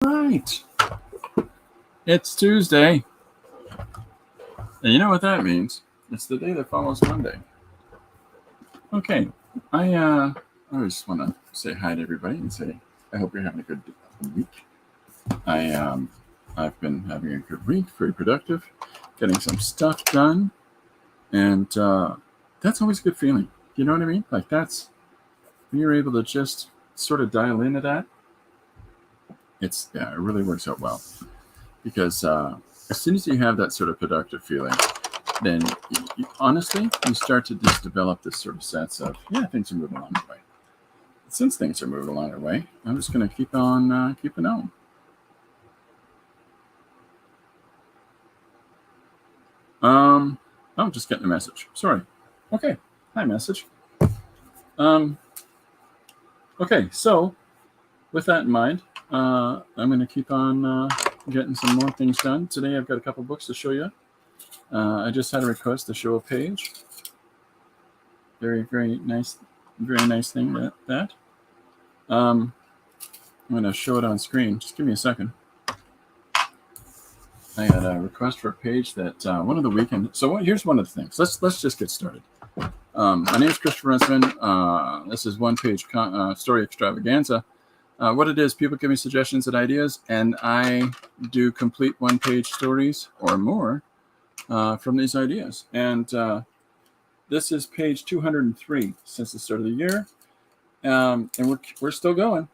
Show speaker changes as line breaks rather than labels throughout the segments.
Right. It's Tuesday. And you know what that means? It's the day that follows Monday. Okay. I just want to say hi to everybody and say I hope you're having a good week. I've been having a good week, very productive, getting some stuff done, and that's always a good feeling. You know what I mean? Like that's when you're able to just sort of dial into that. It really works out well because as soon as you have that sort of productive feeling, then honestly, you start to just develop this sort of sense of, things are moving along the way. Since things are moving along the way, I'm just going to keep on keeping on. I'm just getting a message. Sorry. Okay. Hi, message. Okay, so with that in mind, I'm going to keep on getting some more things done. Today I've got a couple books to show you. I just had a request to show a page. Very nice thing that. I'm going to show it on screen. Just give me a second. I had a request for a page that one of the weekend. So here's one of the things. Let's just get started. My name is Christopher Runciman. This is one page story extravaganza. What it is, people give me suggestions and ideas, and I do complete one-page stories or more from these ideas. And this is page 203 since the start of the year, and we're still going.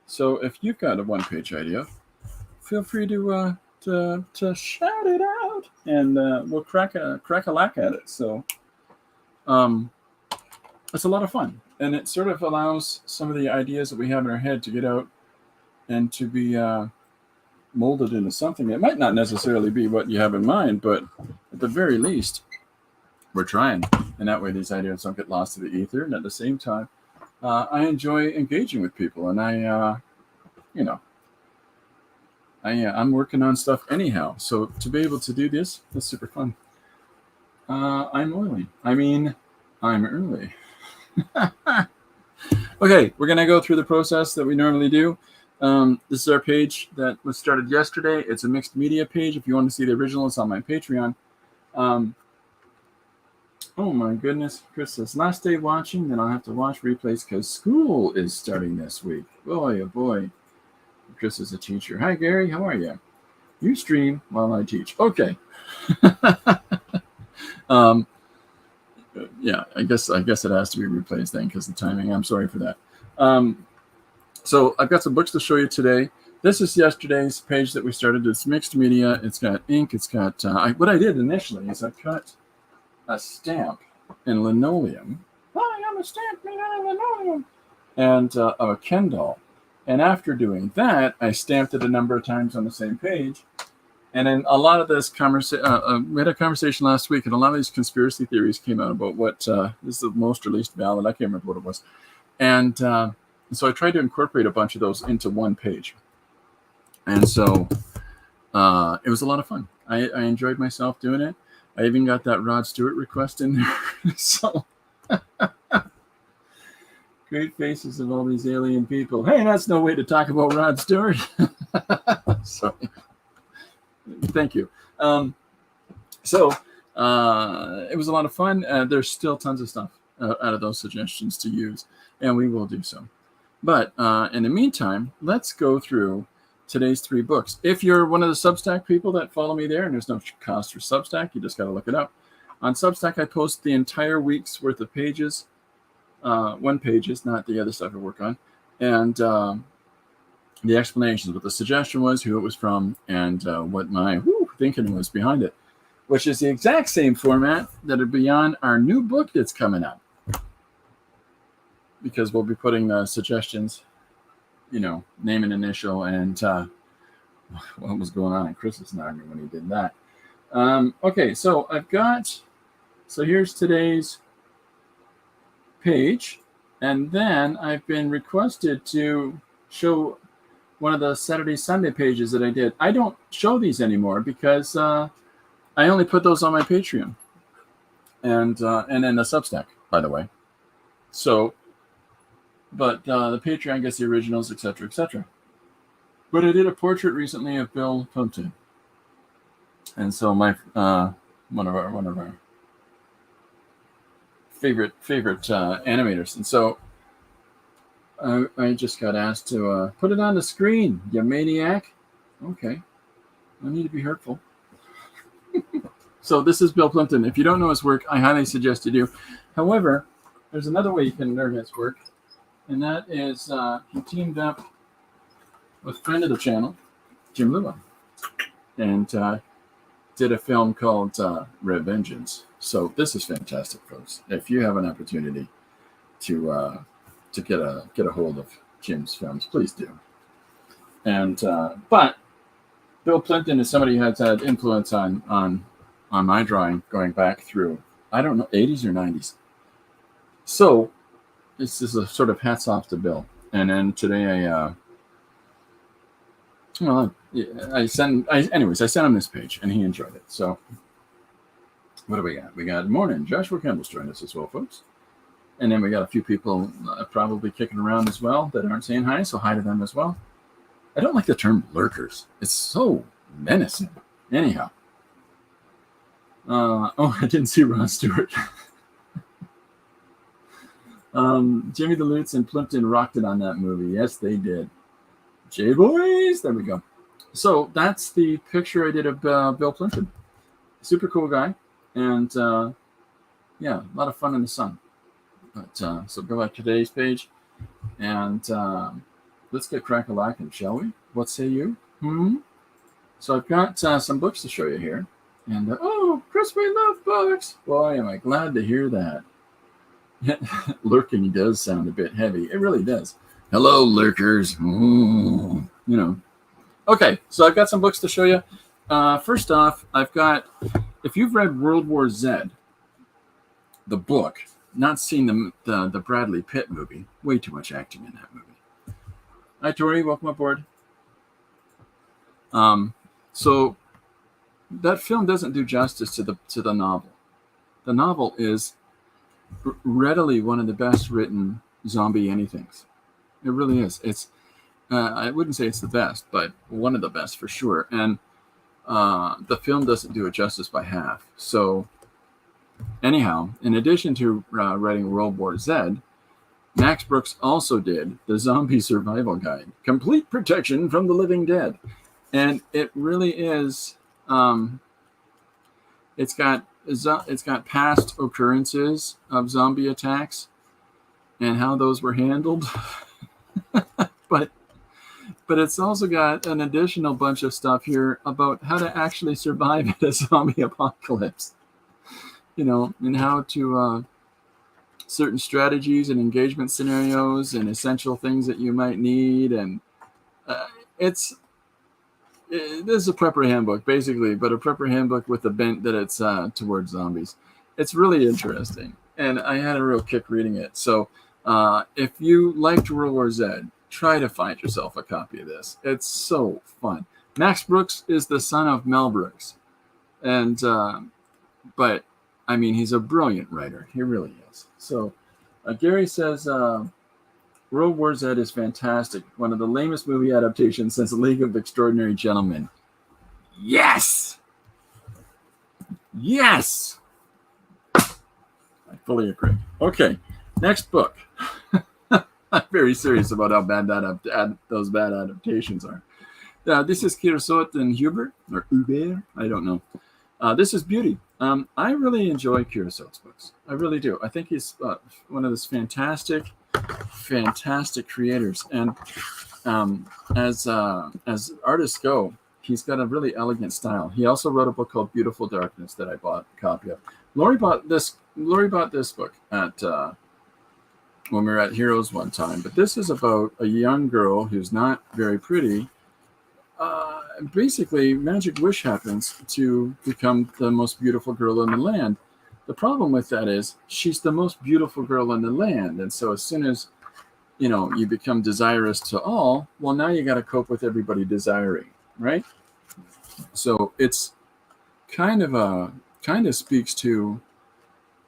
So if you've got a one-page idea, feel free to shout it out, and we'll crack a lack at it. So it's a lot of fun, and it sort of allows some of the ideas that we have in our head to get out and to be molded into something. It might not necessarily be what you have in mind, but at the very least, we're trying, and that way these ideas don't get lost to the ether. And at the same time, I enjoy engaging with people, and I'm working on stuff anyhow. So to be able to do this is super fun. I'm early. Okay, we're going to go through the process that we normally do. This is our page that was started yesterday. It's a mixed media page. If you want to see the original, it's on my Patreon. Oh my goodness, Chris says, last day watching, then I'll have to watch replays because school is starting this week. Boy, oh boy. Chris is a teacher. Hi, Gary. How are you? You stream while I teach. Okay. Yeah, I guess it has to be replays then because the timing. I'm sorry for that. So I've got some books to show you today. This is yesterday's page that we started. It's mixed media. It's got ink. It's got what I did initially is I cut a stamp in linoleum. I got a stamp made out of linoleum and a Ken doll. And after doing that, I stamped it a number of times on the same page. And then a lot of this we had a conversation last week, and a lot of these conspiracy theories came out about what is the most or least valid. I can't remember what it was. And so I tried to incorporate a bunch of those into one page. And so it was a lot of fun. I enjoyed myself doing it. I even got that Rod Stewart request in there. So great faces of all these alien people. Hey, that's no way to talk about Rod Stewart. Sorry. Thank you. So it was a lot of fun. There's still tons of stuff out of those suggestions to use, and we will do so. But in the meantime, let's go through today's 3 books. If you're one of the Substack people that follow me there, and there's no cost for Substack, you just got to look it up. On Substack, I post the entire week's worth of pages, one pages, not the other stuff I work on, and the explanations, what the suggestion was, who it was from, and what my thinking was behind it, which is the exact same format that'll be on our new book that's coming up. Because we'll be putting the suggestions, name and initial, and what was going on in Chris's noggin when he did that. Okay, so here's today's page, and then I've been requested to show one of the Saturday Sunday pages that I did. I don't show these anymore because I only put those on my Patreon and then the Substack, by the way. So, but the Patreon gets the originals, etc., etc. But I did a portrait recently of Bill Plimpton, and so my one of our favorite animators, and so I just got asked to put it on the screen. You maniac! Okay, no need to be hurtful. So this is Bill Plimpton. If you don't know his work, I highly suggest you do. However, there's another way you can learn his work, and that is he teamed up with a friend of the channel, Jim Lua, and did a film called Revengeance. So this is fantastic, folks. If you have an opportunity to get a hold of Jim's films, please do. And but Bill Plimpton is somebody who has had influence on my drawing going back through, I don't know, 80s or 90s. So this is a sort of hats off to Bill. And then today I sent him this page and he enjoyed it. So what do we got? We got morning. Joshua Campbell's joined us as well, folks. And then we got a few people probably kicking around as well that aren't saying hi, so hi to them as well. I don't like the term lurkers. It's so menacing. Anyhow. I didn't see Ron Stewart. Jimmy the Lutz and Plimpton rocked it on that movie. Yes, they did. J-Boys! There we go. So that's the picture I did of Bill Plimpton. Super cool guy. And yeah, a lot of fun in the sun. But so go back to today's page. And let's get crack-a-lackin', shall we? What say you? So I've got some books to show you here. And, oh, Chris, we love books. Boy, am I glad to hear that. Lurking does sound a bit heavy. It really does. Hello, lurkers. Ooh, you know. Okay, so I've got some books to show you. First off, I've got, if you've read World War Z, the book, not seen the Bradley Pitt movie, way too much acting in that movie. Hi, Tori. Welcome aboard. So that film doesn't do justice to the novel. The novel is readily one of the best written zombie anythings. It really is. It's I wouldn't say it's the best, but one of the best for sure. And the film doesn't do it justice by half. So anyhow, in addition to writing World War Z, Max Brooks also did the Zombie Survival Guide, Complete Protection from the Living Dead. And it really is, it's got past occurrences of zombie attacks and how those were handled. but it's also got an additional bunch of stuff here about how to actually survive in a zombie apocalypse, you know, and how to certain strategies and engagement scenarios and essential things that you might need. And this is a prepper handbook, basically, but a prepper handbook with the bent that it's towards zombies. It's really interesting, and I had a real kick reading it. So if you liked World War Z, try to find yourself a copy of this. It's so fun. Max Brooks is the son of Mel Brooks, and but I mean, he's a brilliant writer. He really is. So Gary says World War Z is fantastic. One of the lamest movie adaptations since League of Extraordinary Gentlemen. Yes! Yes! I fully agree. Okay, next book. I'm very serious about how bad those bad adaptations are. This is Creosote and Hubert, or Hubert, I don't know. This is Beauty. I really enjoy Creosote's books. I really do. I think he's one of those fantastic creators. And as artists go, he's got a really elegant style. He also wrote a book called Beautiful Darkness that I bought a copy of. Lori bought this book at when we were at Heroes one time. But this is about a young girl who's not very pretty. Basically, magic wish happens to become the most beautiful girl in the land. The problem with that is she's the most beautiful girl in the land. And so as soon as, you know, you become desirous to all, well, now you got to cope with everybody desiring, right? So it's kind of speaks to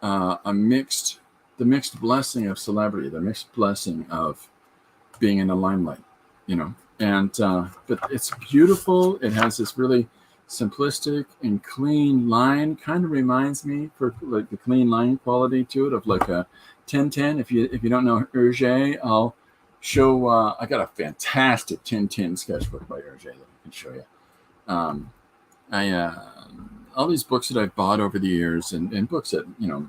the mixed blessing of celebrity, the mixed blessing of being in the limelight, you know. And but it's beautiful. It has this really simplistic and clean line. Kind of reminds me for like the clean line quality to it of like a 1010. If you don't know Hergé, I'll show. I got a fantastic 1010 sketchbook by Hergé that I can show you. I all these books that I've bought over the years, and books that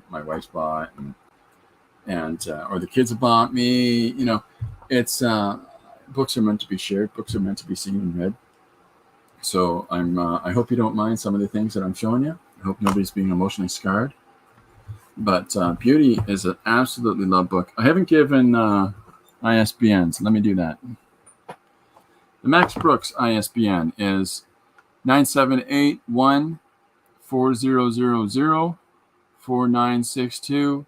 my wife's bought, and or the kids have bought me. It's books are meant to be shared. Books are meant to be seen and read. So I hope you don't mind some of the things that I'm showing you. I hope nobody's being emotionally scarred. But Beauty is an absolutely loved book. I haven't given ISBNs. Let me do that. The Max Brooks ISBN is 978-1-4000-4962-2.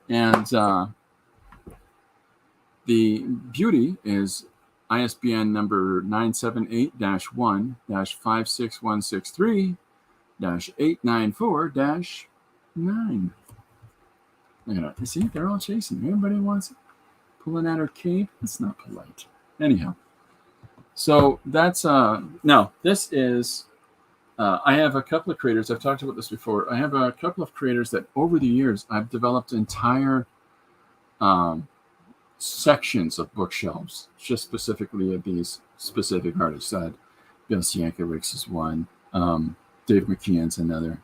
And the Beauty is ISBN number 978-56163-894-9. Look at that. You see, they're all chasing. Everybody wants pulling at her cape. It's not polite. Anyhow. So that's now this is I have a couple of creators. I've talked about this before. I have a couple of creators that over the years I've developed entire sections of bookshelves just specifically of these specific artists. Bill Sienkiewicz is one. Dave McKeon's another.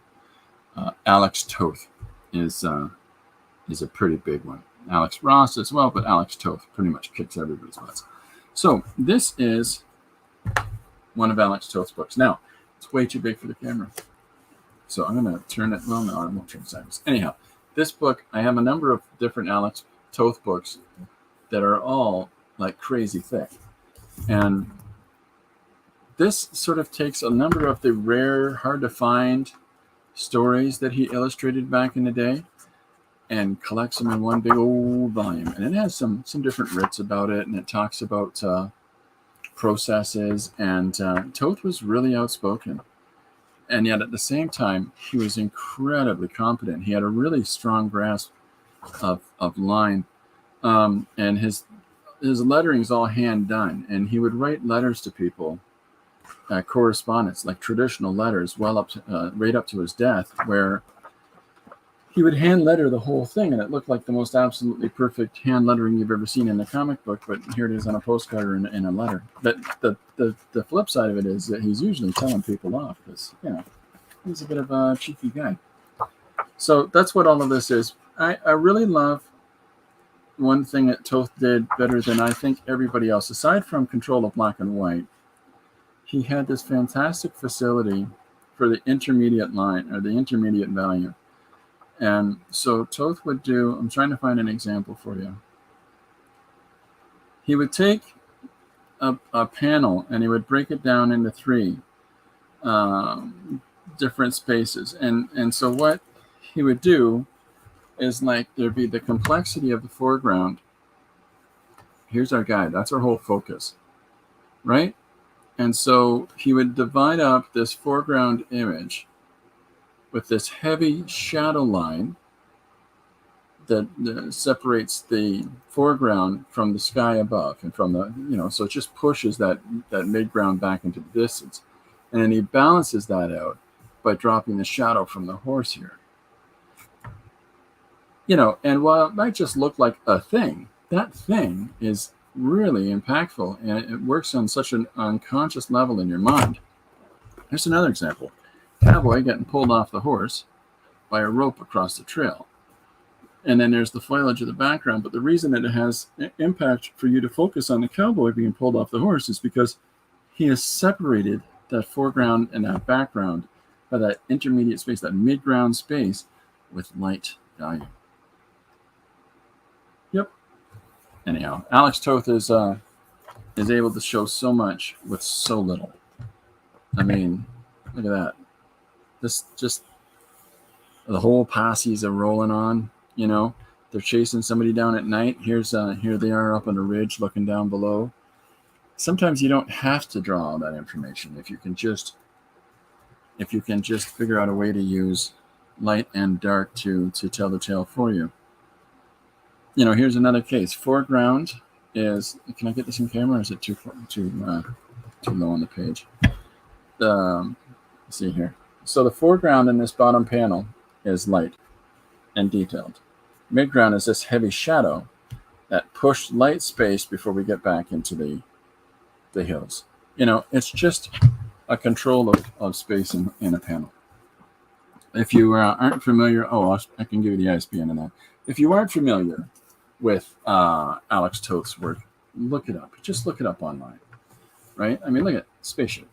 Alex Toth is a pretty big one. Alex Ross as well, but Alex Toth pretty much kicks everybody's butts. So this is one of Alex Toth's books. Now, it's way too big for the camera. So I'm going to turn it. Well, no, I won't turn it sideways. Anyhow, this book, I have a number of different Alex Toth books that are all like crazy thick. And this sort of takes a number of the rare, hard to find stories that he illustrated back in the day and collects them in one big old volume. And it has some different writs about it, and it talks about processes. And Toth was really outspoken. And yet at the same time, he was incredibly competent. He had a really strong grasp of line. And his lettering is all hand done. And he would write letters to people, correspondence, like traditional letters, right up to his death, where he would hand letter the whole thing, and it looked like the most absolutely perfect hand lettering you've ever seen in a comic book, but here it is on a postcard or in a letter. But the flip side of it is that he's usually telling people off because, he's a bit of a cheeky guy. So that's what all of this is. I really love one thing that Toth did better than I think everybody else, aside from control of black and white. He had this fantastic facility for the intermediate line or the intermediate value. And so Toth would do, I'm trying to find an example for you. He would take a panel and he would break it down into three different spaces. And so what he would do is like there'd be the complexity of the foreground. Here's our guy. That's our whole focus, right? And so he would divide up this foreground image with this heavy shadow line that separates the foreground from the sky above and from the, so it just pushes that midground back into the distance. And then he balances that out by dropping the shadow from the horse here. And while it might just look like a thing, that thing is really impactful, and it works on such an unconscious level in your mind. Here's another example. Cowboy getting pulled off the horse by a rope across the trail. And then there's the foliage of the background. But the reason that it has impact for you to focus on the cowboy being pulled off the horse is because he has separated that foreground and that background by that intermediate space, that midground space, with light value. Yep. Anyhow, Alex Toth is able to show so much with so little. I mean, look at that. This just the whole posse's are rolling on. They're chasing somebody down at night. Here they are up on a ridge looking down below. Sometimes you don't have to draw all that information if you can just figure out a way to use light and dark to tell the tale for you. Here's another case. Foreground is, can I get this in camera or is it too low on the page? Let's see here. So the foreground in this bottom panel is light and detailed. Midground is this heavy shadow that pushed light space before we get back into the hills. It's just a control of space in a panel. If you aren't familiar, I can give you the ISBN in that. If you aren't familiar with Alex Toth's work, look it up. Just look it up online, right? I mean, look at spaceship.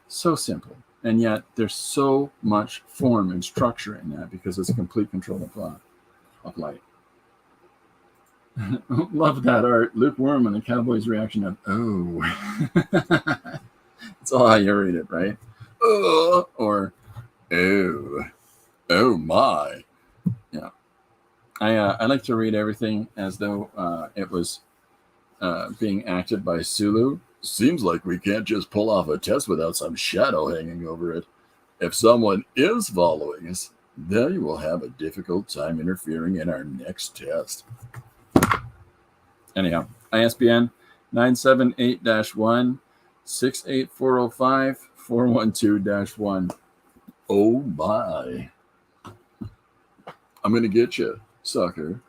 So simple, and yet there's so much form and structure in that because it's a complete control of light. Love that art. Lukewarm and the Cowboys' reaction of it's all how you read it, right? Or oh my. Yeah. I like to read everything as though it was being acted by Sulu. Seems like we can't just pull off a test without some shadow hanging over it. If someone is following us, they will have a difficult time interfering in our next test. Anyhow, ISBN 978-1 68405 412-1. Oh my. I'm going to get you, sucker.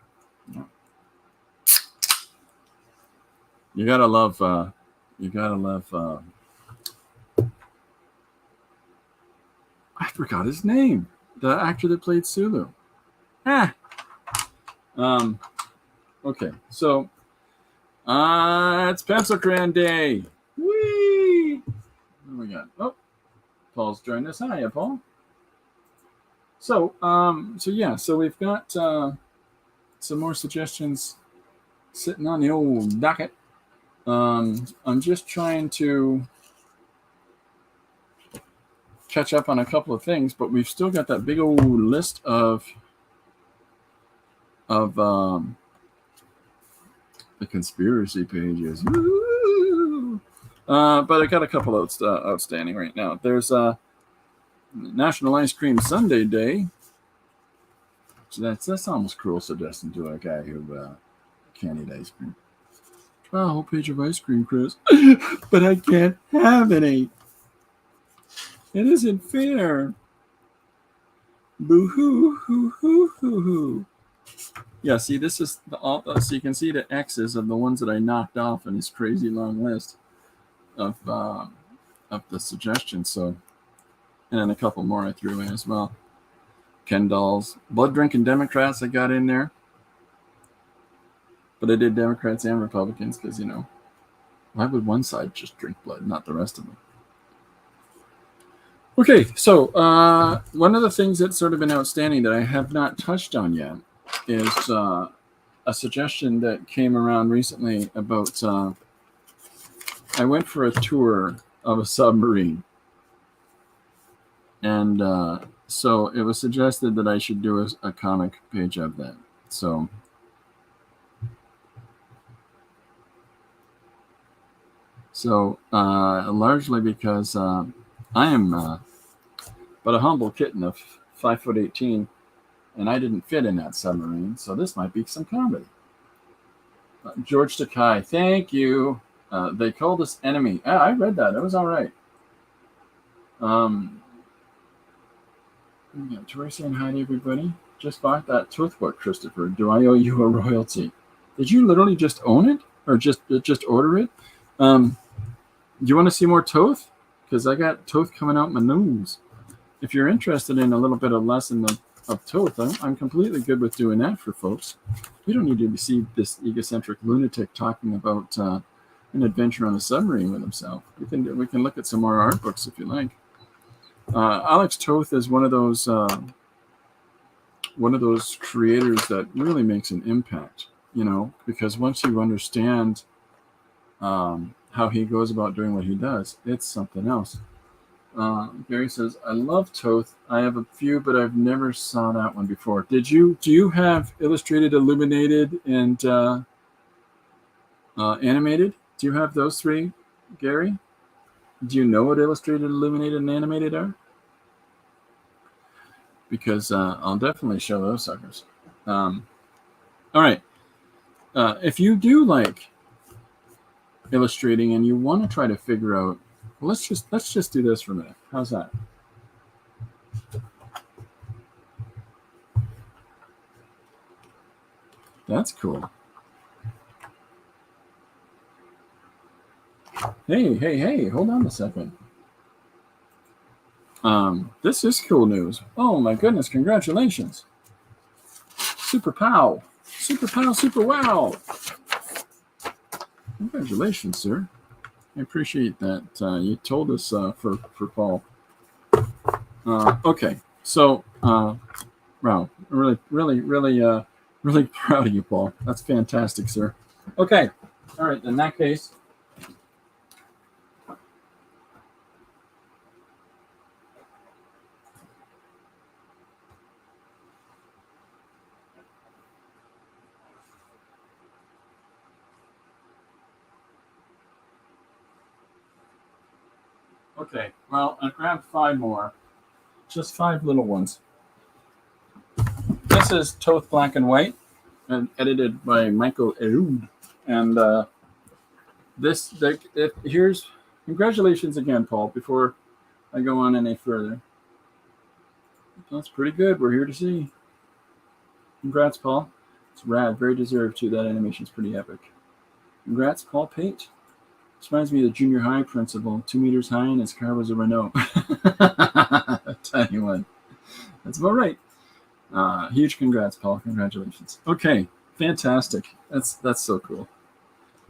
You gotta love I forgot his name. The actor that played Sulu. Okay, so it's Pencil Crayon Day. Whee! What do we got? Oh, Paul's joined us. Hiya, Paul. So we've got some more suggestions sitting on the old docket. I'm just trying to catch up on a couple of things, but we've still got that big old list of the conspiracy pages. But I got a couple outstanding right now. There's National Ice Cream Sundae Day. So that's almost cruel suggesting to a guy who can't eat ice cream. Try a whole page of ice cream, Chris. But I can't have any. It isn't fair. Boo-hoo, hoo, hoo, hoo, hoo. Yeah, see, this is so you can see the X's of the ones that I knocked off in this crazy long list of the suggestions. So, and then a couple more I threw in as well. Ken Dolls, blood drinking Democrats I got in there, but I did Democrats and Republicans because why would one side just drink blood, not the rest of them? Okay, so one of the things that's sort of been outstanding that I have not touched on yet is a suggestion that came around recently about I went for a tour of a submarine, and so it was suggested that I should do a comic page of that. So largely because I am but a humble kitten of 5'18", and I didn't fit in that submarine, so this might be some comedy. George Takei, thank you. They called us enemy. I read that. It was all right. Tori saying hi to everybody. Just bought that Toth book, Christopher. Do I owe you a royalty? Did you literally just own it, or just order it? Do you want to see more Toth? Because I got Toth coming out my nose. If you're interested in a little bit of lesson of Toth, I'm completely good with doing that for folks. We don't need to see this egocentric lunatic talking about an adventure on a submarine with himself. We can look at some more art books if you like. Alex Toth is one of those creators that really makes an impact, because once you understand how he goes about doing what he does, it's something else. Gary says, I love Toth. I have a few, but I've never saw that one before. Do you have illustrated, illuminated, and animated? Do you have those three, Gary? Do you know what illustrated, illuminated, and animated are? Because I'll definitely show those suckers. All right. if you do like illustrating and you want to try to figure out, well, let's just do this for a minute. How's that? That's cool. Hey, hold on a second. This is cool news. Oh my goodness, congratulations. Super pow. Super wow. Congratulations, sir. I appreciate that. You told us for Paul. Okay, so wow, really proud of you, Paul. That's fantastic, sir. Okay, all right. In that case, okay. Well, I grabbed 5 more, just 5 little ones. This is Toth Black and White, and edited by Michael Erud. And here's congratulations again, Paul. Before I go on any further, that's pretty good. We're here to see. Congrats, Paul. It's rad, very deserved too. That animation's pretty epic. Congrats, Paul Pate. This reminds me of the junior high principal, 2 meters high, and his car was a Renault. Tiny one. That's about right. Huge congrats, Paul. Congratulations. Okay, fantastic. That's so cool.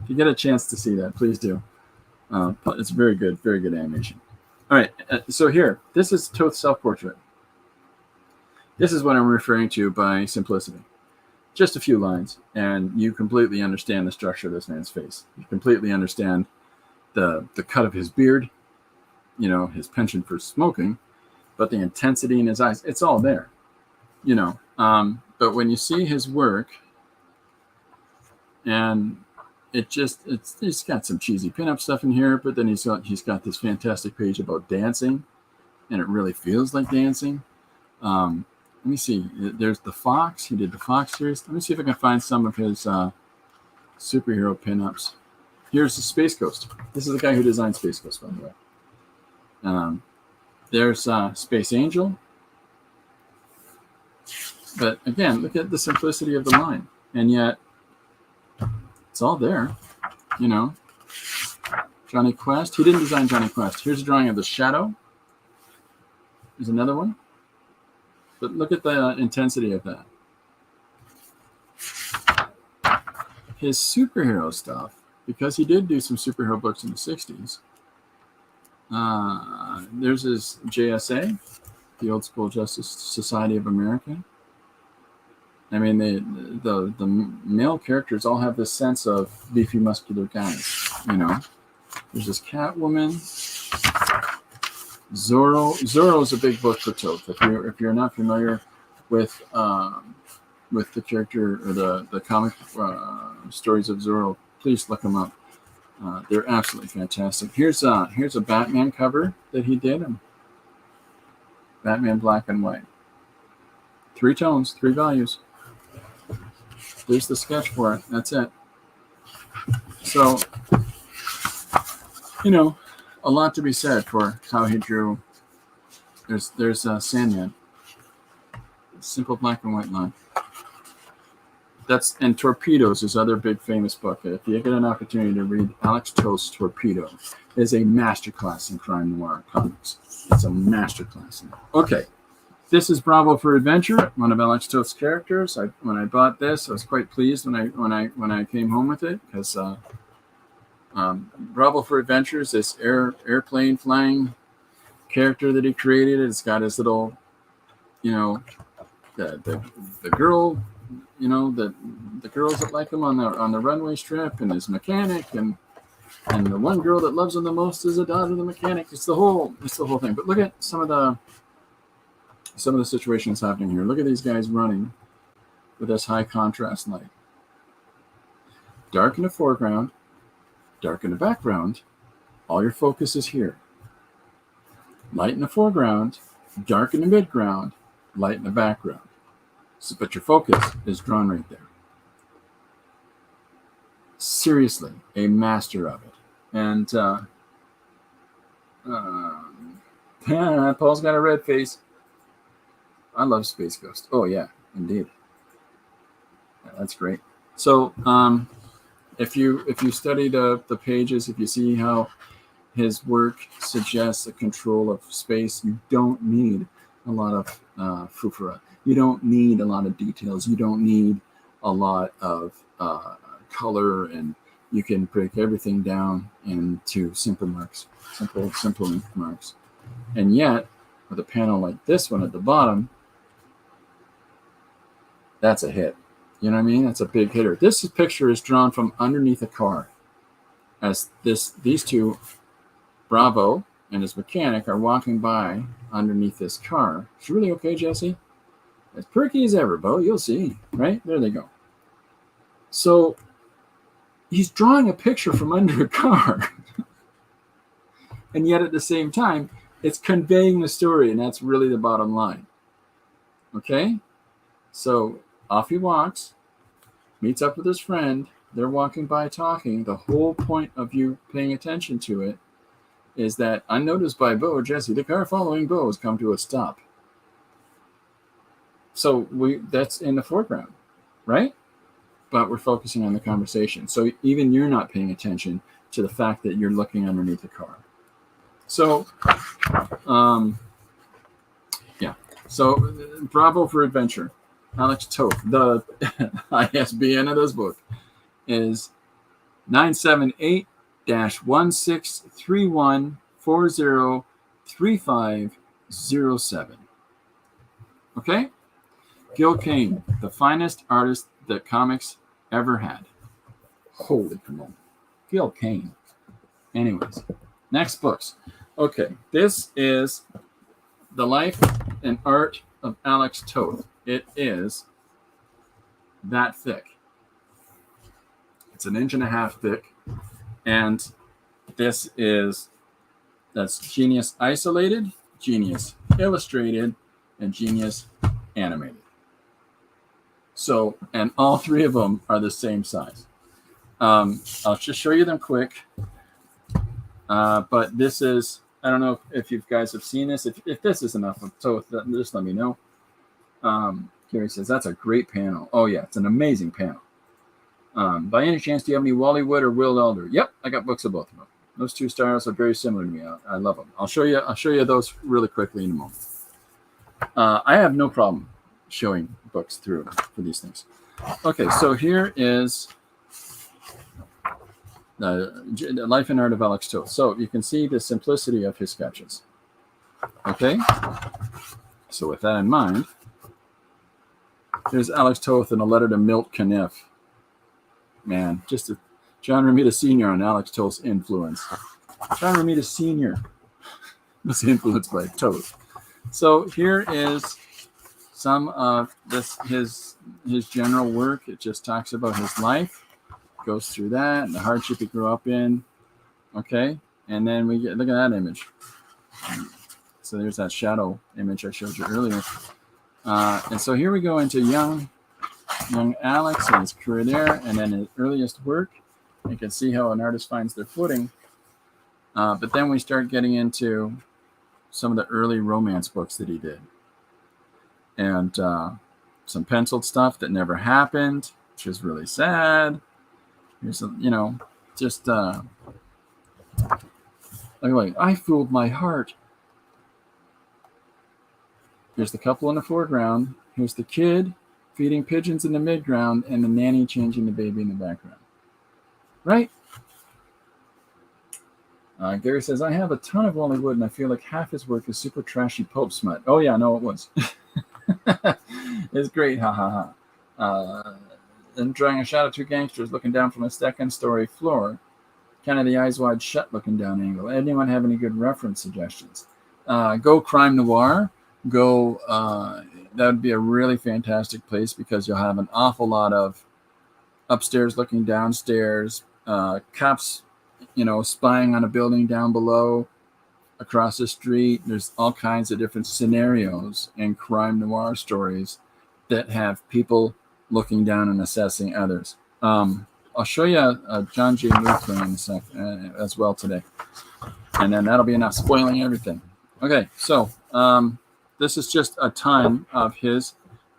If you get a chance to see that, please do. It's very good animation. All right, so here, this is Toth's self-portrait. This is what I'm referring to by simplicity. Just a few lines, and you completely understand the structure of this man's face. You completely understand the cut of his beard, his penchant for smoking, but the intensity in his eyes, it's all there, But when you see his work, and he's got some cheesy pinup stuff in here, but then he's got this fantastic page about dancing, and it really feels like dancing. Let me see. There's the Fox. He did the Fox series. Let me see if I can find some of his superhero pinups. Here's the Space Ghost. This is the guy who designed Space Ghost, by the way. There's Space Angel. But again, look at the simplicity of the line. And yet, it's all there. Johnny Quest. He didn't design Johnny Quest. Here's a drawing of the Shadow. There's another one. But look at the intensity of that. His superhero stuff, because he did do some superhero books in the 60s. There's his JSA, the Old School Justice Society of America. I mean, the male characters all have this sense of beefy, muscular guys. There's this Catwoman. Zorro's a big book for Toth. If you're not familiar with the character or the comic stories of Zorro, please look them up. They're absolutely fantastic. Here's a Batman cover that he did. Batman Black and White. 3 tones, 3 values. There's the sketch for it. That's it. So, a lot to be said for how he drew. There's Sandman. Simple black and white line. And Torpedoes, his other big famous book. If you get an opportunity to read Alex Toth's Torpedo, it is a masterclass in crime noir comics. It's a masterclass. Okay, this is Bravo for Adventure, one of Alex Toth's characters. When I bought this, I was quite pleased when I came home with it, because Bravo for Adventure is this airplane flying character that he created. It's got his little, the girl, the girls that like him on the runway strip, and his mechanic, and the one girl that loves him the most is the daughter of the mechanic. It's the whole thing. But look at some of the situations happening here. Look at these guys running with this high contrast light. Dark in the foreground, dark in the background. All your focus is here. Light in the foreground, dark in the midground, light in the background. But your focus is drawn right there. seriously a master of it. And Paul's got a red face. I love Space Ghost. Oh yeah, indeed. Yeah, that's great. So if you study the pages, if you see how his work suggests a control of space, you don't need a lot of fufura. You don't need a lot of details. You don't need a lot of color, and you can break everything down into simple marks, simple marks. And yet, with a panel like this one at the bottom, that's a hit. You know what I mean? That's a big hitter. This picture is drawn from underneath a car, as these two, Bravo and his mechanic, are walking by underneath this car. It's really okay, Jesse? As perky as ever, Bo. You'll see. Right? There they go. So he's drawing a picture from under a car. And yet at the same time, it's conveying the story, and that's really the bottom line. Okay? So off he walks, meets up with his friend. They're walking by talking. The whole point of you paying attention to it is that, unnoticed by Bo, Jesse, the car following Bo has come to a stop. So that's in the foreground, right? But we're focusing on the conversation. So even you're not paying attention to the fact that you're looking underneath the car. So, yeah. So, Bravo for Adventure. Alex Toth. The ISBN of this book is 978-1631403507. Okay? Gil Kane, the finest artist that comics ever had. Holy come on. Gil Kane. Anyways, next books. Okay, this is The Life and Art of Alex Toth. It is that thick. It's 1.5 inches thick. And that's Genius Isolated, Genius Illustrated, and Genius Animated. So, and all three of them are the same size. I'll just show you them quick. But this is, I don't know if you guys have seen this. If this is enough of Toth, just let me know. Gary says, that's a great panel. Oh, yeah, it's an amazing panel. By any chance, do you have any Wally Wood or Will Elder? Yep, I got books of both of them. Those two styles are very similar to me. I love them. I'll show you those really quickly in a moment. I have no problem showing books through for these things. Okay, so here is the Life and Art of Alex Toth. So you can see the simplicity of his sketches. Okay, so with that in mind, here's Alex Toth in a letter to Milt Caniff. Man, just John Romita Sr. on Alex Toth's influence. John Romita Sr. was influenced by Toth. So here is some of his general work. It just talks about his life, goes through that, and the hardship he grew up in. Okay, and then we get, look at that image. So there's that shadow image I showed you earlier. And so here we go into young Alex and his career there, and then his earliest work. You can see how an artist finds their footing. But then we start getting into some of the early romance books that he did. And some penciled stuff that never happened, which is really sad. Here's just like, I fooled my heart. Here's the couple in the foreground. Here's the kid feeding pigeons in the midground, and the nanny changing the baby in the background. Right? Gary says, I have a ton of Wally Wood, and I feel like half his work is super trashy pulp smut. Oh, yeah, no, it was. It's great, ha ha ha. Then drawing a shot of two gangsters looking down from a second-story floor, kind of the eyes wide shut looking down angle. Anyone have any good reference suggestions? Go Crime Noir. Go, that would be a really fantastic place, because you'll have an awful lot of upstairs looking downstairs, cops, spying on a building down below, across the street. There's all kinds of different scenarios in crime noir stories that have people looking down and assessing others. I'll show you a John J. Moore thing in a sec as well today. And then that'll be enough spoiling everything. Okay, so this is just a ton of his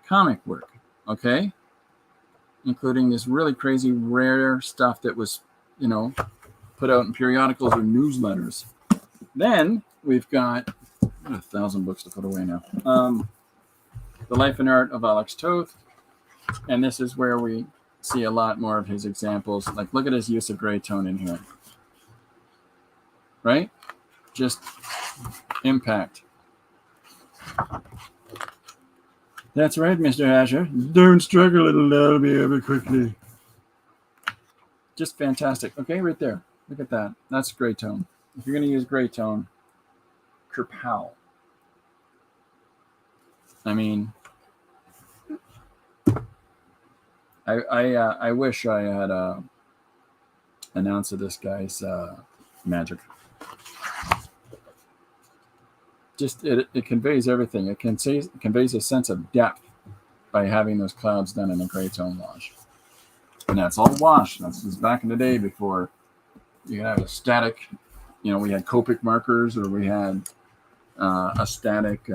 comic work, okay? Including this really crazy rare stuff that was, put out in periodicals or newsletters. Then we've got 1,000 books to put away now. The Life and Art of Alex Toth. And this is where we see a lot more of his examples. Like, look at his use of gray tone in here. Right? Just impact. That's right, Mr. Asher. Don't struggle, it'll be over quickly. Just fantastic. Okay, right there. Look at that. That's gray tone. If you're going to use gray tone, kerpow. I mean, I wish I had an ounce of this guy's magic. Just it conveys everything. It conveys a sense of depth by having those clouds done in a gray tone wash. And that's all wash. That's just back in the day before you could have a static, we had Copic markers, or we had a static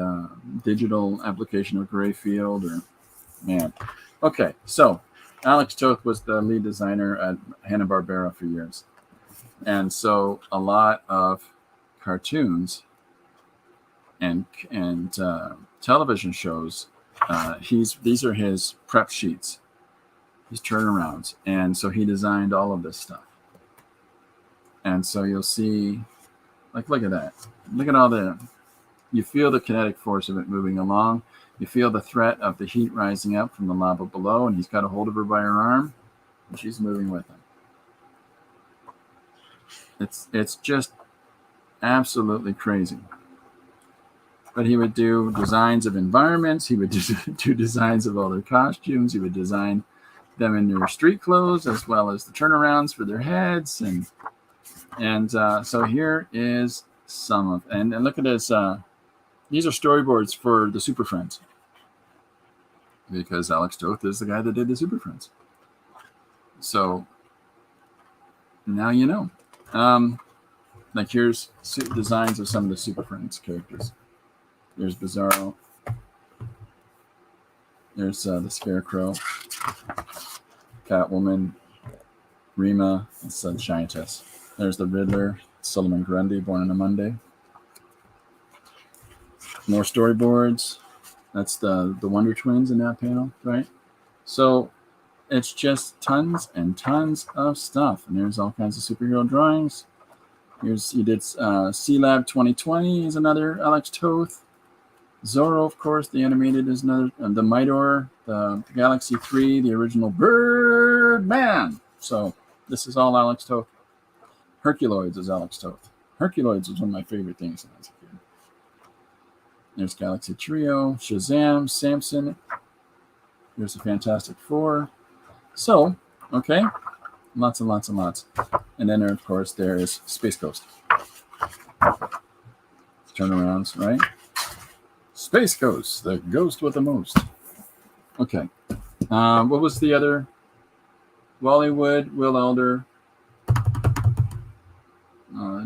digital application of gray field, or man. Okay, so Alex Toth was the lead designer at Hanna-Barbera for years. And so a lot of cartoons and television shows, these are his prep sheets, his turnarounds. And so he designed all of this stuff. And so you'll see, like, look at that. Look at you feel the kinetic force of it moving along. You feel the threat of the heat rising up from the lava below, and he's got a hold of her by her arm, and she's moving with him. It's just absolutely crazy. But he would do designs of environments. He would do designs of all their costumes. He would design them in their street clothes, as well as the turnarounds for their heads. And so here is some of, and look at this. These are storyboards for the Super Friends, because Alex Toth is the guy that did the Super Friends. So now you know. Like, here's designs of some of the Super Friends characters. There's Bizarro. There's the Scarecrow, Catwoman, Rima, and Giantess. There's the Riddler, Solomon Grundy, born on a Monday. More storyboards. That's the Wonder Twins in that panel, right? So it's just tons and tons of stuff. And there's all kinds of superhero drawings. He did C-Lab 2020 is another Alex Toth. Zorro, of course, the animated is another. The Midor, the Galaxy 3, the original Birdman. So this is all Alex Toth. Herculoids is Alex Toth. Herculoids was one of my favorite things when I was a kid. There's Galaxy Trio, Shazam, Samson. There's the Fantastic Four. So, okay, lots and lots and lots. And then, of course, there's Space Ghost. Turnarounds, right? Space Ghost, the ghost with the most. Okay. What was the other? Wally Wood, Will Elder.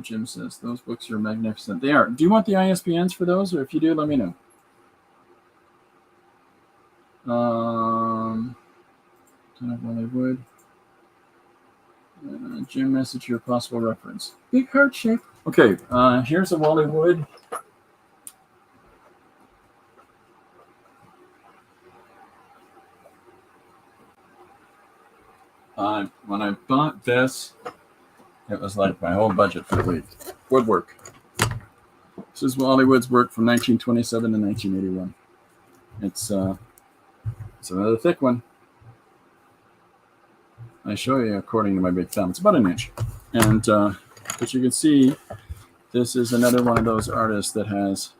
Jim says, those books are magnificent. They are. Do you want the ISBNs for those? Or if you do, let me know. Wally Wood. Jim message your possible reference. Big heart shape. Okay, here's a Wally Wood. When I bought this, it was like my whole budget for the week. Woodwork. This is Wally Wood's work from 1927 to 1981. It's another thick one. I show you according to my big thumb. It's about an inch. And but you can see this is another one of those artists that has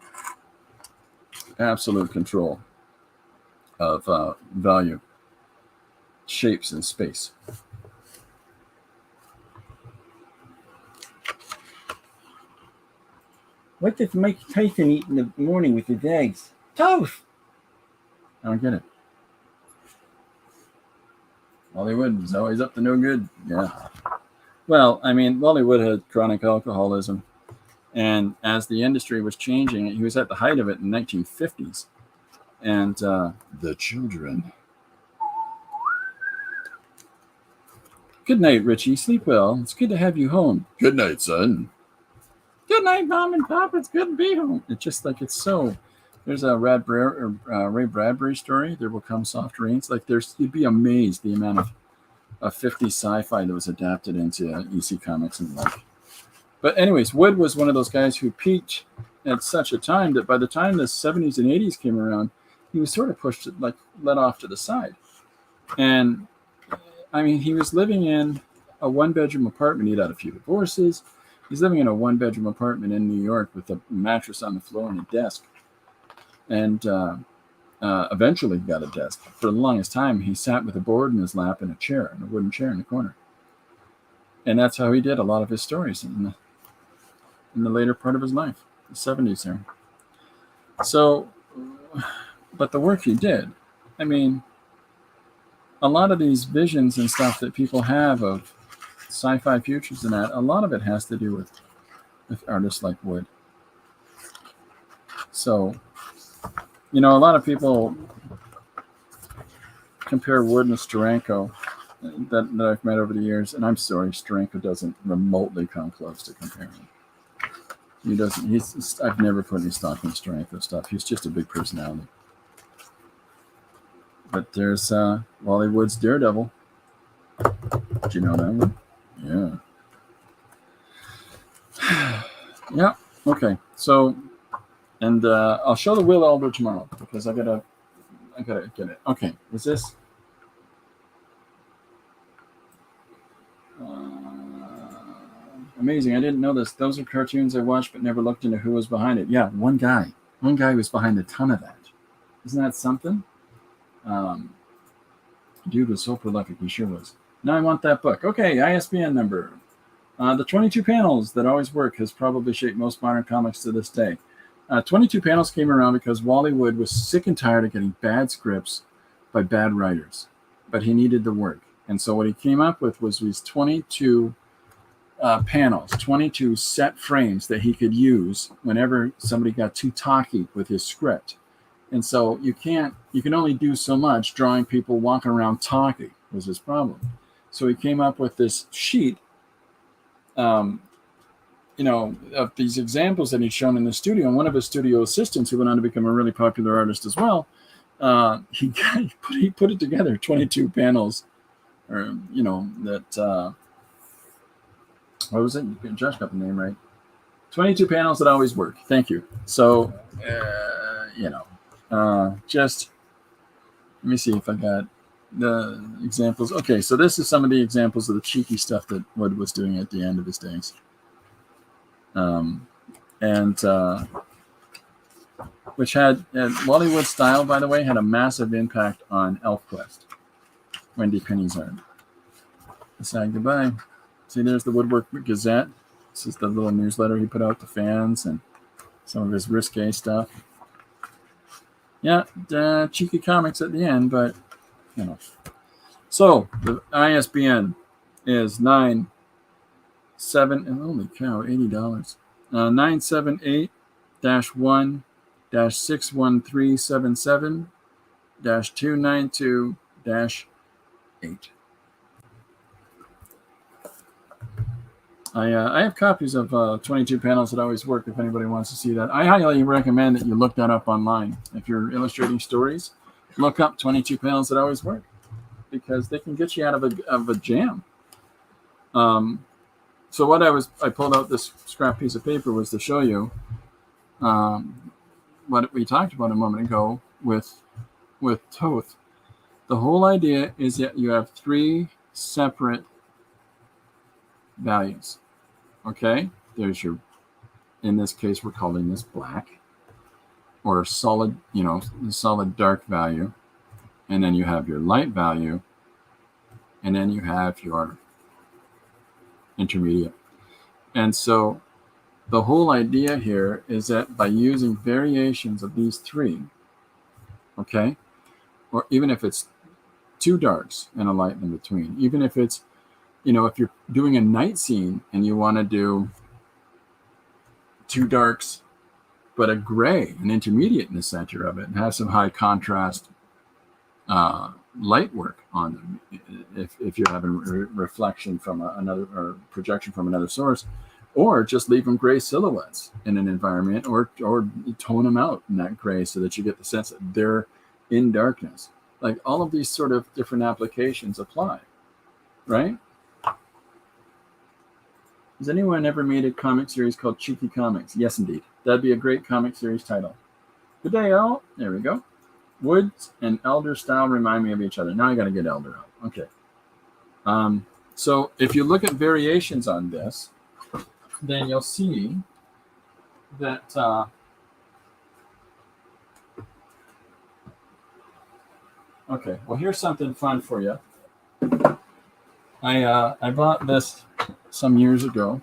absolute control of value, shapes, and space.
What does Mike Tyson eat in the morning with his eggs? Toast!
I don't get it. Wally Wood was always up to no good. Yeah. Well, I mean, Wally Wood had chronic alcoholism. And as the industry was changing, he was at the height of it in the 1950s. And the children. Good night, Richie. Sleep well. It's good to have you home. Good night, son. Good night, Mom and Pop. It's good to be home. It's just like it's so. There's a Ray Bradbury story. There will come soft rains. Like you'd be amazed the amount of 50s sci-fi that was adapted into EC Comics and like. But anyways, Wood was one of those guys who peaked at such a time that by the time the 70s and 80s came around, he was sort of pushed, like let off to the side. And I mean, he was living in a one-bedroom apartment. He'd had a few divorces. He's living in a one-bedroom apartment in New York with a mattress on the floor and a desk. And eventually got a desk. For the longest time, he sat with a board in his lap and a wooden chair in the corner. And that's how he did a lot of his stories in the later part of his life, the 70s there. So, but the work he did, I mean, a lot of these visions and stuff that people have of sci-fi futures and that, a lot of it has to do with artists like Wood. So, you know, a lot of people compare Wood and Steranko that I've met over the years, and I'm sorry, Steranko doesn't remotely come close to comparing. He doesn't. I've never put any stock in Steranko stuff. He's just a big personality. But there's Wally Wood's Daredevil. Did you know that one? Yeah. Yeah. Okay. So, and I'll show the Will Elder tomorrow because I gotta get it. Okay. Was this? Amazing. I didn't know this. Those are cartoons I watched but never looked into who was behind it. Yeah, one guy was behind a ton of that. Isn't that something? Dude was so prolific. He sure was. Now I want that book. Okay, ISBN number. The 22 panels that always work has probably shaped most modern comics to this day. 22 panels came around because Wally Wood was sick and tired of getting bad scripts by bad writers, but he needed the work. And so what he came up with was these 22 panels, 22 set frames that he could use whenever somebody got too talky with his script. And so you can only do so much drawing people walking around talking was his problem. So he came up with this sheet, of these examples that he'd shown in the studio. And one of his studio assistants, who went on to become a really popular artist as well, he put it together, 22 panels, or that. What was it? Josh got the name right. 22 panels that always work. Thank you. So, just let me see if I got the examples. Okay, so this is some of the examples of the cheeky stuff that Wood was doing at the end of his days. Which had Wally Wood's style, by the way, had a massive impact on ElfQuest, Wendy Penny's art. Saying goodbye. See, there's the Woodwork Gazette. This is the little newsletter he put out to fans and some of his risque stuff. Yeah, cheeky comics at the end, but, So, the ISBN is holy cow, $80. 978-1-61377-292-8. I have copies of 22 panels that always work if anybody wants to see that. I highly recommend that you look that up online. If you're illustrating stories, look up 22 panels that always work because they can get you out of a jam. So what I pulled out this scrap piece of paper was to show you what we talked about a moment ago with Toth. The whole idea is that you have three separate values. Okay, there's your, in this case, we're calling this black or solid, the solid dark value. And then you have your light value. And then you have your intermediate. And so the whole idea here is that by using variations of these three, okay, or even if it's two darks and a light in between. Even if it's, if you're doing a night scene and you want to do two darks, but a gray, an intermediate in the center of it, and have some high contrast light work on them. If you're having reflection from another or projection from another source, or just leave them gray silhouettes in an environment, or tone them out in that gray so that you get the sense that they're in darkness. Like all of these sort of different applications apply, right? Has anyone ever made a comic series called Cheeky Comics? Yes, indeed. That'd be a great comic series title. Good day, all. There we go. Woods and Elder style remind me of each other. Now I got to get Elder out. Okay. So if you look at variations on this, then you'll see that okay, well, here's something fun for you. I bought this some years ago,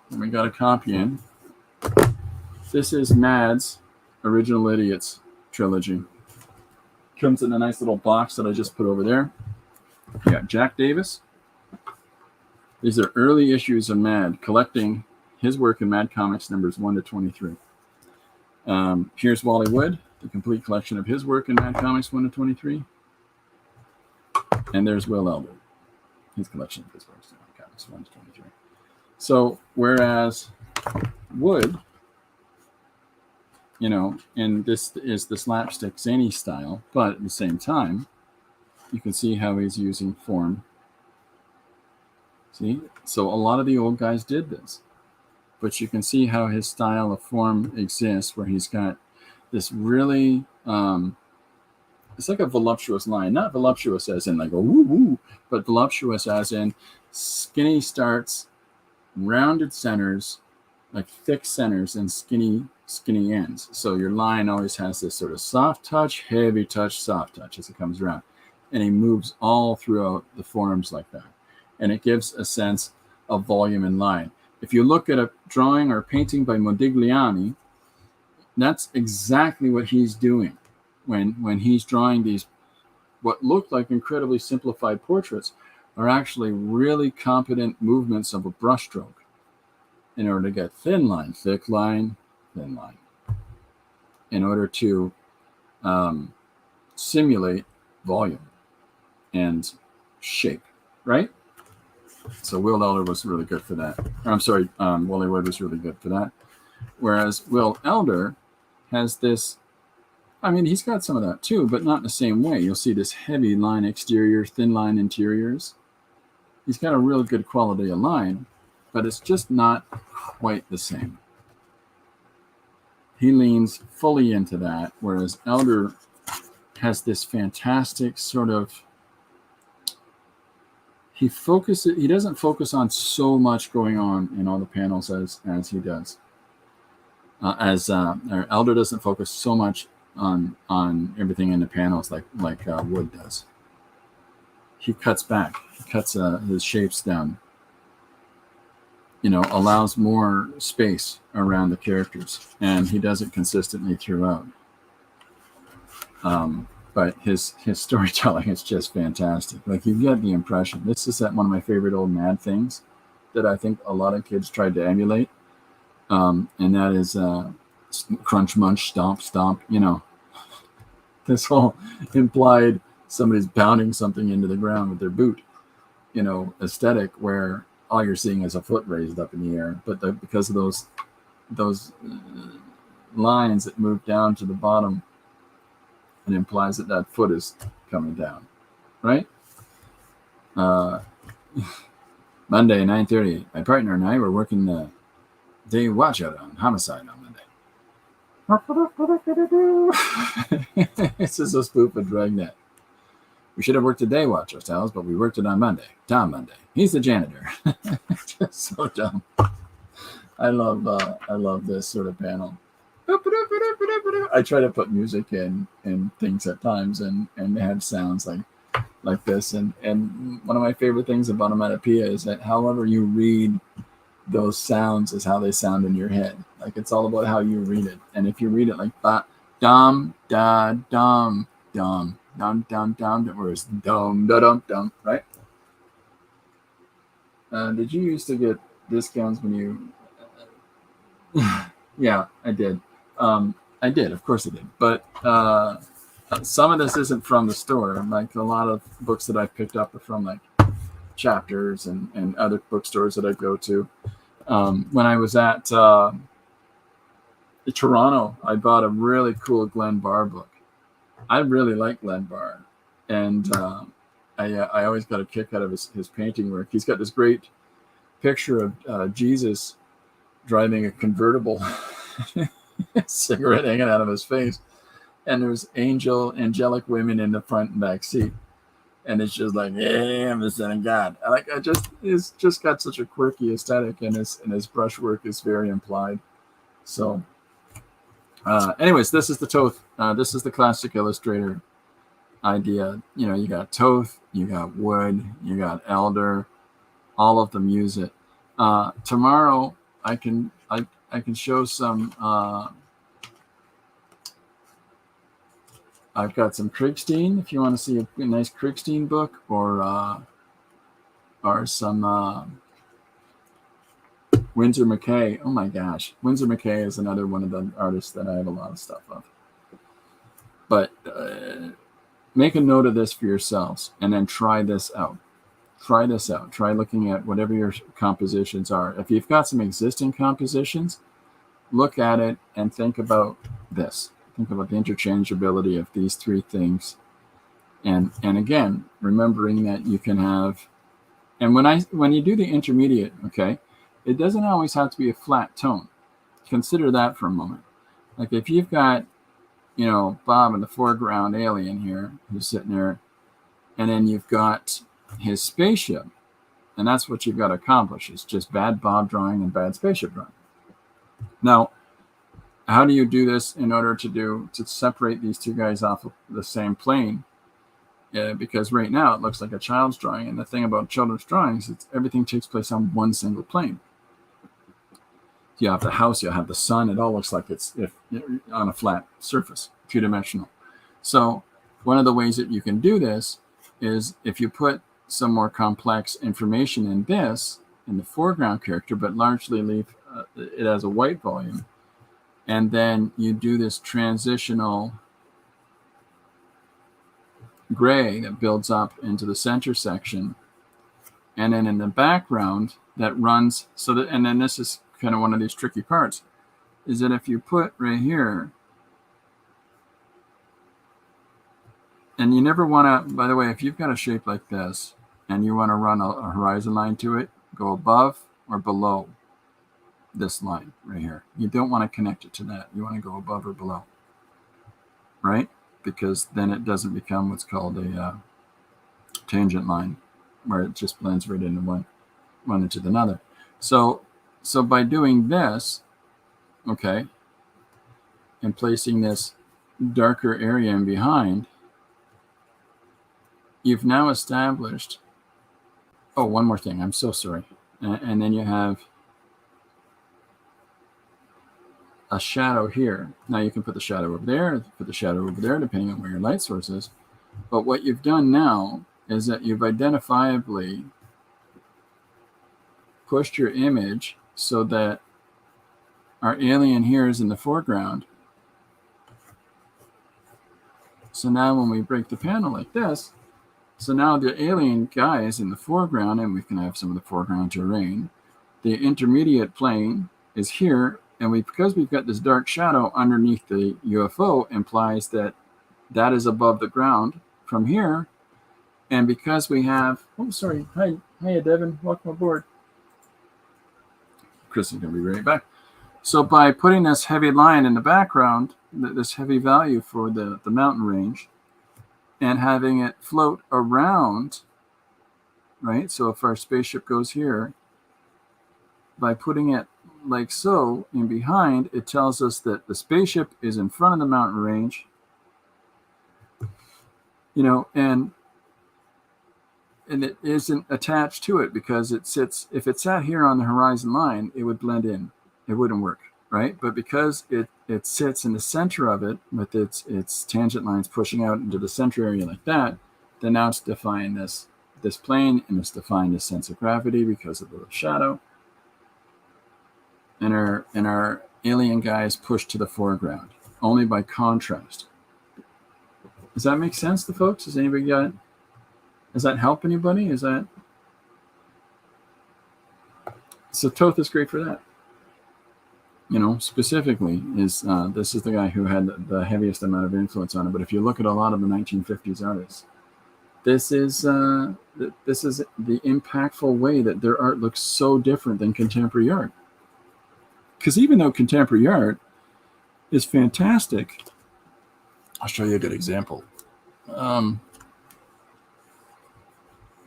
and we got a copy in. This is Mad's Original Idiots trilogy. Comes in a nice little box that I just put over there. You got Jack Davis. These are early issues of Mad, collecting his work in Mad Comics numbers 1 to 23. Here's Wally Wood, the complete collection of his work in Mad Comics 1 to 23. And there's Will Elder, his collection of his works in Mad Comics 1 to 23. So whereas Wood, and this is the slapstick zany style, but at the same time, you can see how he's using form. See? So a lot of the old guys did this. But you can see how his style of form exists, where he's got this really, it's like a voluptuous line. Not voluptuous as in like a woo-woo, but voluptuous as in skinny starts, rounded centers, like thick centers and skinny ends. So your line always has this sort of soft touch, heavy touch, soft touch as it comes around. And he moves all throughout the forms like that. And it gives a sense of volume and line. If you look at a drawing or painting by Modigliani, that's exactly what he's doing when he's drawing these, what look like incredibly simplified portraits are actually really competent movements of a brushstroke in order to get thin line, thick line, thin line, in order to simulate volume and shape, right? So Will Elder was really good for that. Wally Wood was really good for that. Whereas Will Elder has this, he's got some of that too, but not in the same way. You'll see this heavy line exterior, thin line interiors. He's got a real good quality of line, but it's just not quite the same. He leans fully into that, whereas Elder has this fantastic sort of, he doesn't focus on so much going on in all the panels as he does. Elder doesn't focus so much on everything in the panels like Wood does. He cuts back. He cuts his shapes down. Allows more space around the characters, and he does it consistently throughout. But his storytelling is just fantastic. Like, you get the impression. This is one of my favorite old Mad things that I think a lot of kids tried to emulate. And that is crunch, munch, stomp, stomp. This whole implied somebody's pounding something into the ground with their boot, aesthetic, where all you're seeing is a foot raised up in the air. But because of those lines that move down to the bottom, it implies that foot is coming down, right? Monday, 9:30. My partner and I were working the day watch out on Homicide on Monday. This is a spoof of Dragnet. We should have worked a day watch ourselves, but we worked it on Monday. Tom Monday. He's the janitor. Just so dumb. I love this sort of panel. I try to put music in things at times and have sounds like this. And one of my favorite things about onomatopoeia is that however you read those sounds is how they sound in your head. Like, it's all about how you read it. And if you read it like ba, dum, da, dum, dum, Down, down, down. Where's dum, da, dum, dum, right? Did you used to get discounts when you? Yeah, I did. I did, of course I did. But some of this isn't from the store. Like a lot of books that I've picked up are from like Chapters and other bookstores that I go to. When I was at Toronto, I bought a really cool Glenn Barr book. I really like Glenn Barr, and I always got a kick out of his painting work. He's got this great picture of Jesus driving a convertible, cigarette hanging out of his face, and there's angelic women in the front and back seat, and it's just like, yeah, I'm the son of God. It's just got such a quirky aesthetic, and his brushwork is very implied. So, anyways, this is the Toth. This is the classic illustrator idea. You know, you got Toth, you got wood, you got elder. All of them use it. Tomorrow, I can show some. I've got some Kriegstein. If you want to see a nice Kriegstein book, or some Winsor McKay. Oh my gosh, Winsor McKay is another one of the artists that I have a lot of stuff of. But make a note of this for yourselves, and then try this out. Try this out. Try looking at whatever your compositions are. If you've got some existing compositions, look at it and think about this. Think about the interchangeability of these three things. And again, remembering that you can have, and when you do the intermediate, okay, it doesn't always have to be a flat tone. Consider that for a moment. Like if you've got, you know, Bob in the foreground alien here who's sitting there, and then you've got his spaceship, and that's what you've got to accomplish. It's just bad Bob drawing and bad spaceship drawing. Now, how do you do this in order to separate these two guys off of the same plane? Because right now it looks like a child's drawing, and the thing about children's drawings is everything takes place on one single plane. You have the house, you have the sun. It all looks like it's on a flat surface, two-dimensional. So one of the ways that you can do this is if you put some more complex information in the foreground character, but largely leave it as a white volume, and then you do this transitional gray that builds up into the center section, and then in the background that runs so that, and then this is kind of one of these tricky parts, is that if you put right here, and you never want to, by the way, if you've got a shape like this and you want to run a horizon line to it, go above or below this line right here. You don't want to connect it to that. You want to go above or below, right? Because then it doesn't become what's called a tangent line, where it just blends right into one into another. So by doing this, okay, and placing this darker area in behind, you've now established, oh, one more thing, I'm so sorry. And then you have a shadow here. Now you can put the shadow over there, put the shadow over there, depending on where your light source is. But what you've done now is that you've identifiably pushed your image so that our alien here is in the foreground. So now when we break the panel like this, so now the alien guy is in the foreground, and we can have some of the foreground terrain. The intermediate plane is here, and because we've got this dark shadow underneath the UFO, implies that that is above the ground from here. And because we have, oh, sorry, hi Devin, welcome aboard. Chris is going to be right back. So by putting this heavy line in the background, this heavy value for the mountain range, and having it float around, right? So if our spaceship goes here, by putting it like so in behind, it tells us that the spaceship is in front of the mountain range, you know, and it isn't attached to it because it sits, if it sat here on the horizon line, it would blend in. It wouldn't work, right? But because it sits in the center of it with its tangent lines pushing out into the center area like that, then now it's defying this plane, and it's defying this sense of gravity because of the shadow. And our alien guy is pushed to the foreground only by contrast. Does that make sense to folks? Does that help anybody? So Toth is great for that. Specifically is this is the guy who had the heaviest amount of influence on it. But if you look at a lot of the 1950s artists, this is the impactful way that their art looks so different than contemporary art. Because even though contemporary art is fantastic, I'll show you a good example. Give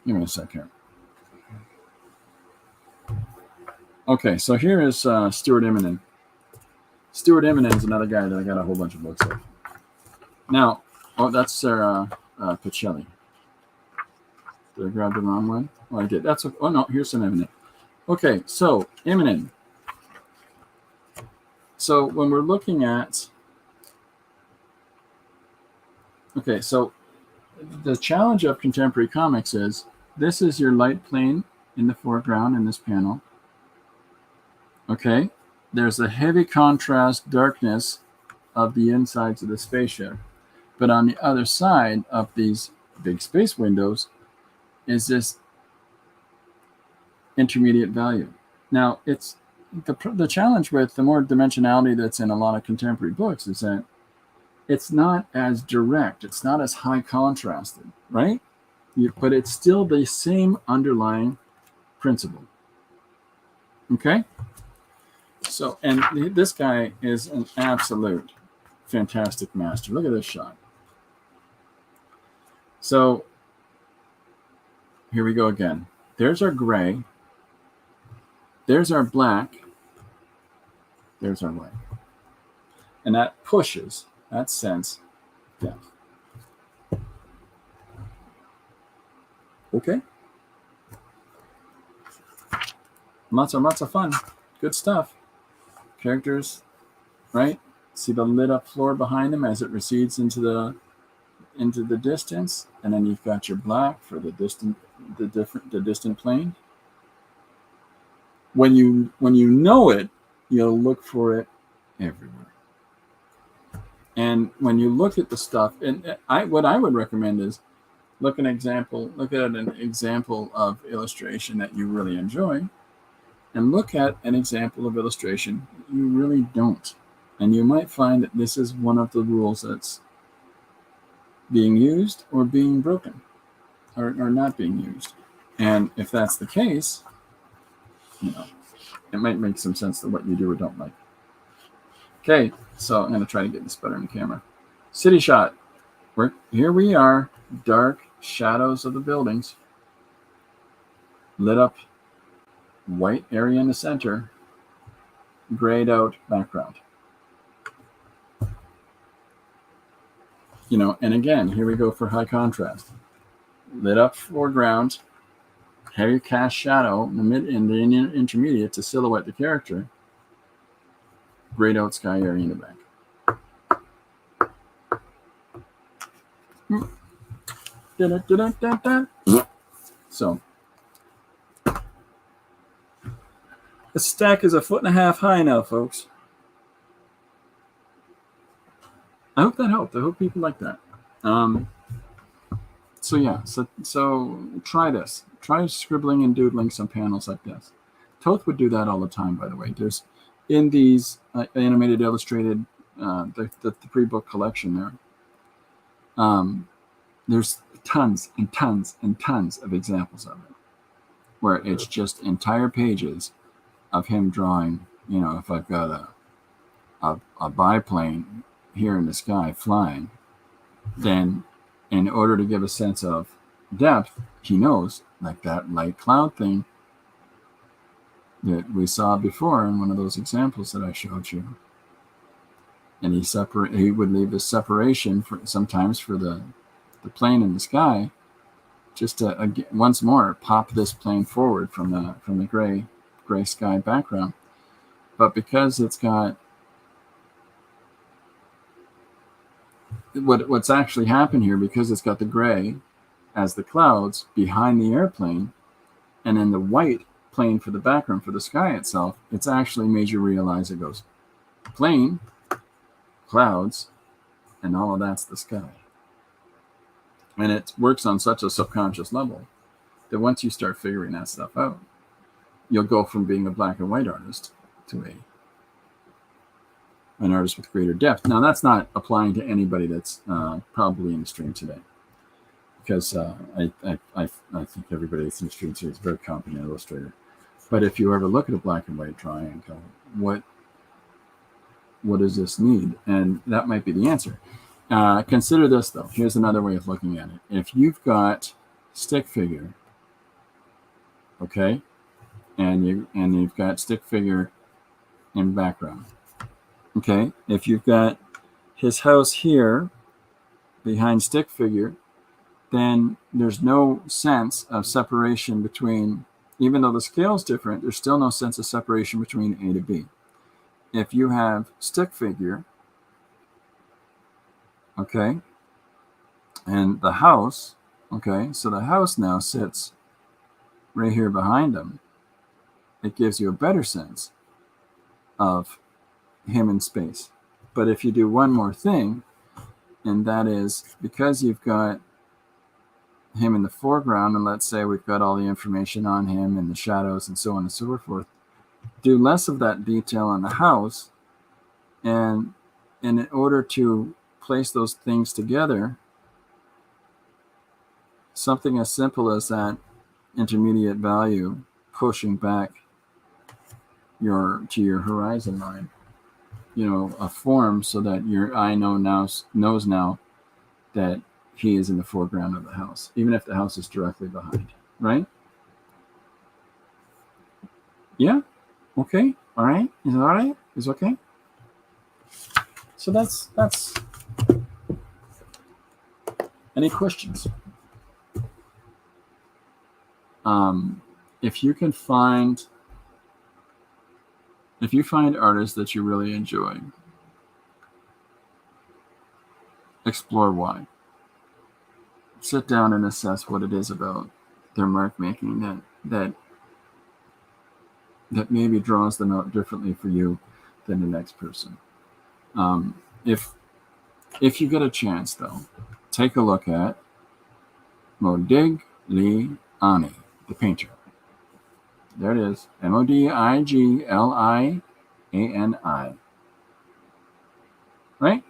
me a sec here. Okay, so here is Stuart Immonen. Stuart Immonen is another guy that I got a whole bunch of books of. Now, that's Sarah Pacelli. Did I grab the wrong one? Oh, I did. No, here's some Immonen. Okay, so Immonen. So when we're looking at, okay, so the challenge of contemporary comics is this is your light plane in the foreground in this panel. Okay, there's a heavy contrast darkness of the insides of the spaceship. But on the other side of these big space windows is this intermediate value. Now, it's the challenge with the more dimensionality that's in a lot of contemporary books is that it's not as direct. It's not as high contrasted, right? But it's still the same underlying principle. Okay? So, and this guy is an absolute fantastic master. Look at this shot. So, here we go again. There's our gray. There's our black. There's our white. And that pushes that sense depth. Okay? Lots of fun. Good stuff. Characters, right? See the lit up floor behind them as it recedes into the distance, and then you've got your black for the distant plane. When you know it, you'll look for it everywhere. And when you look at the stuff, and what I would recommend is look at an example of illustration that you really enjoy, and look at an example of illustration you really don't. And you might find that this is one of the rules that's being used or being broken or not being used. And if that's the case, it might make some sense to what you do or don't like. Okay, so I'm going to try to get this better in the camera. City shot. Here we are, dark shadows of the buildings, lit up white area in the center, grayed out background. And again, here we go for high contrast. Lit up foreground, heavy cast shadow in the intermediate to silhouette the character, grayed out sky area in the back. So the stack is 1.5 feet high now, folks. I hope that helped. I hope people like that. So try this. Try scribbling and doodling some panels like this. Toth would do that all the time, by the way. There's in these animated, illustrated, the pre-book collection there. There's tons and tons and tons of examples of it, where it's just entire pages of him drawing. If I've got a biplane here in the sky flying, then in order to give a sense of depth, he knows, like that light cloud thing that we saw before in one of those examples that I showed you. And he would leave this separation sometimes for the plane in the sky, just to once more pop this plane forward from the gray sky background. But because it's got what's actually happened here, because it's got the gray as the clouds behind the airplane, and then the white plane for the background for the sky itself, it's actually made you realize it goes plane, clouds, and all of that's the sky. And it works on such a subconscious level that once you start figuring that stuff out, you'll go from being a black and white artist to an artist with greater depth. Now, that's not applying to anybody that's probably in the stream today, because I think everybody that's in the stream today is a very competent illustrator. But if you ever look at a black and white drawing and go, what does this need? And that might be the answer. Consider this, though. Here's another way of looking at it. If you've got stick figure, okay, and you've got stick figure in background, okay, if you've got his house here behind stick figure, then there's no sense of separation between, even though the scale is different, there's still no sense of separation between A to B. If you have stick figure, okay, and the house, okay, so the house now sits right here behind him, it gives you a better sense of him in space. But if you do one more thing, and that is, because you've got him in the foreground, and let's say we've got all the information on him and the shadows and so on and so forth, do less of that detail on the house, and in order to place those things together, something as simple as that intermediate value pushing back to your horizon line, a form, so that your eye knows now that he is in the foreground of the house, even if the house is directly behind, right? Yeah? Okay? All right? Is it all right? Is it okay? So that's any questions? If you find artists that you really enjoy, explore why. Sit down and assess what it is about their mark making that maybe draws them out differently for you than the next person. If you get a chance, though, take a look at Modigliani, the painter. There it is, Modigliani, right?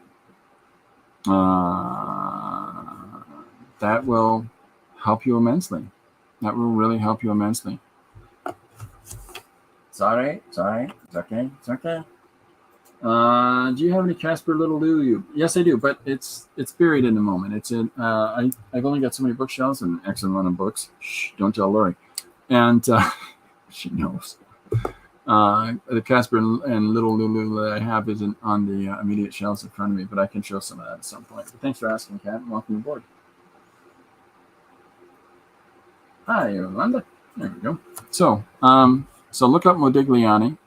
That will help you immensely. That will really help you immensely. It's all right. It's all right. It's okay. It's okay. Do you have any Casper Little Lulu? Yes, I do, but it's buried in the moment. It's in. I've only got so many bookshelves and an excellent run of books. Shh, don't tell Lori. And she knows. The Casper and Little Lulu that I have isn't on the immediate shelves in front of me, but I can show some of that at some point. But thanks for asking, Kat, and welcome aboard. Hi, Yolanda. There we go. So look up Modigliani.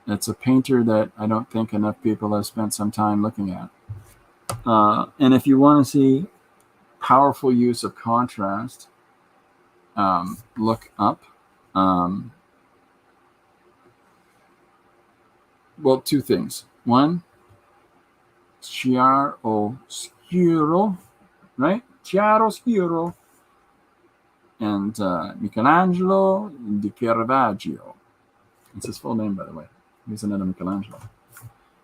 It's a painter that I don't think enough people have spent some time looking at. And if you want to see powerful use of contrast, look up. Well, two things. One, chiaroscuro, right? Chiaroscuro. And Michelangelo di Caravaggio. It's his full name, by the way. He's another Michelangelo.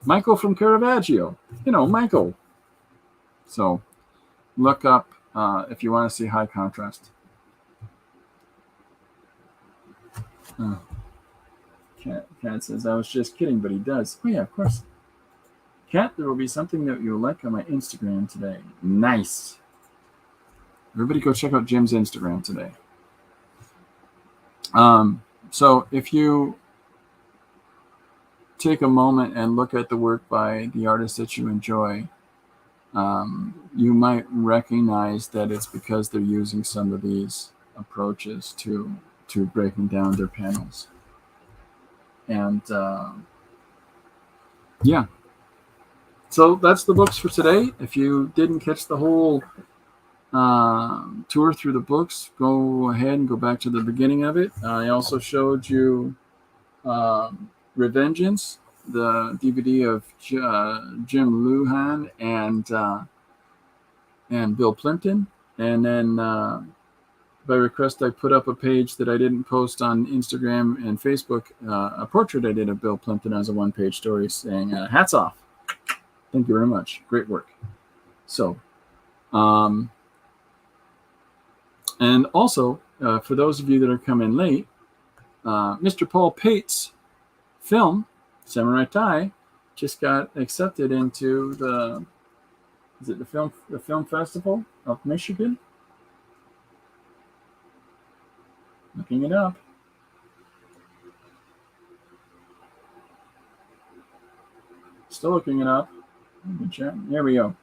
Michael from Caravaggio. Michael. So look up if you want to see high contrast. Kat says, I was just kidding, but he does. Oh, yeah, of course. Kat, there will be something that you'll like on my Instagram today. Nice. Everybody go check out Jim's Instagram today. So if you take a moment and look at the work by the artists that you enjoy, you might recognize that it's because they're using some of these approaches to breaking down their panels. And yeah. So that's the books for today. If you didn't catch the whole tour through the books, go ahead and go back to the beginning of it. I also showed you Revengeance, the DVD of Jim Luhan and Bill Plimpton. And then by request, I put up a page that I didn't post on Instagram and Facebook, a portrait I did of Bill Plimpton as a one-page story saying, hats off. Thank you very much. Great work. So, and also, for those of you that are coming late, Mr. Paul Pate's film, Samurai Tai, just got accepted into the film festival of Michigan? Looking it up. Still looking it up. There we go.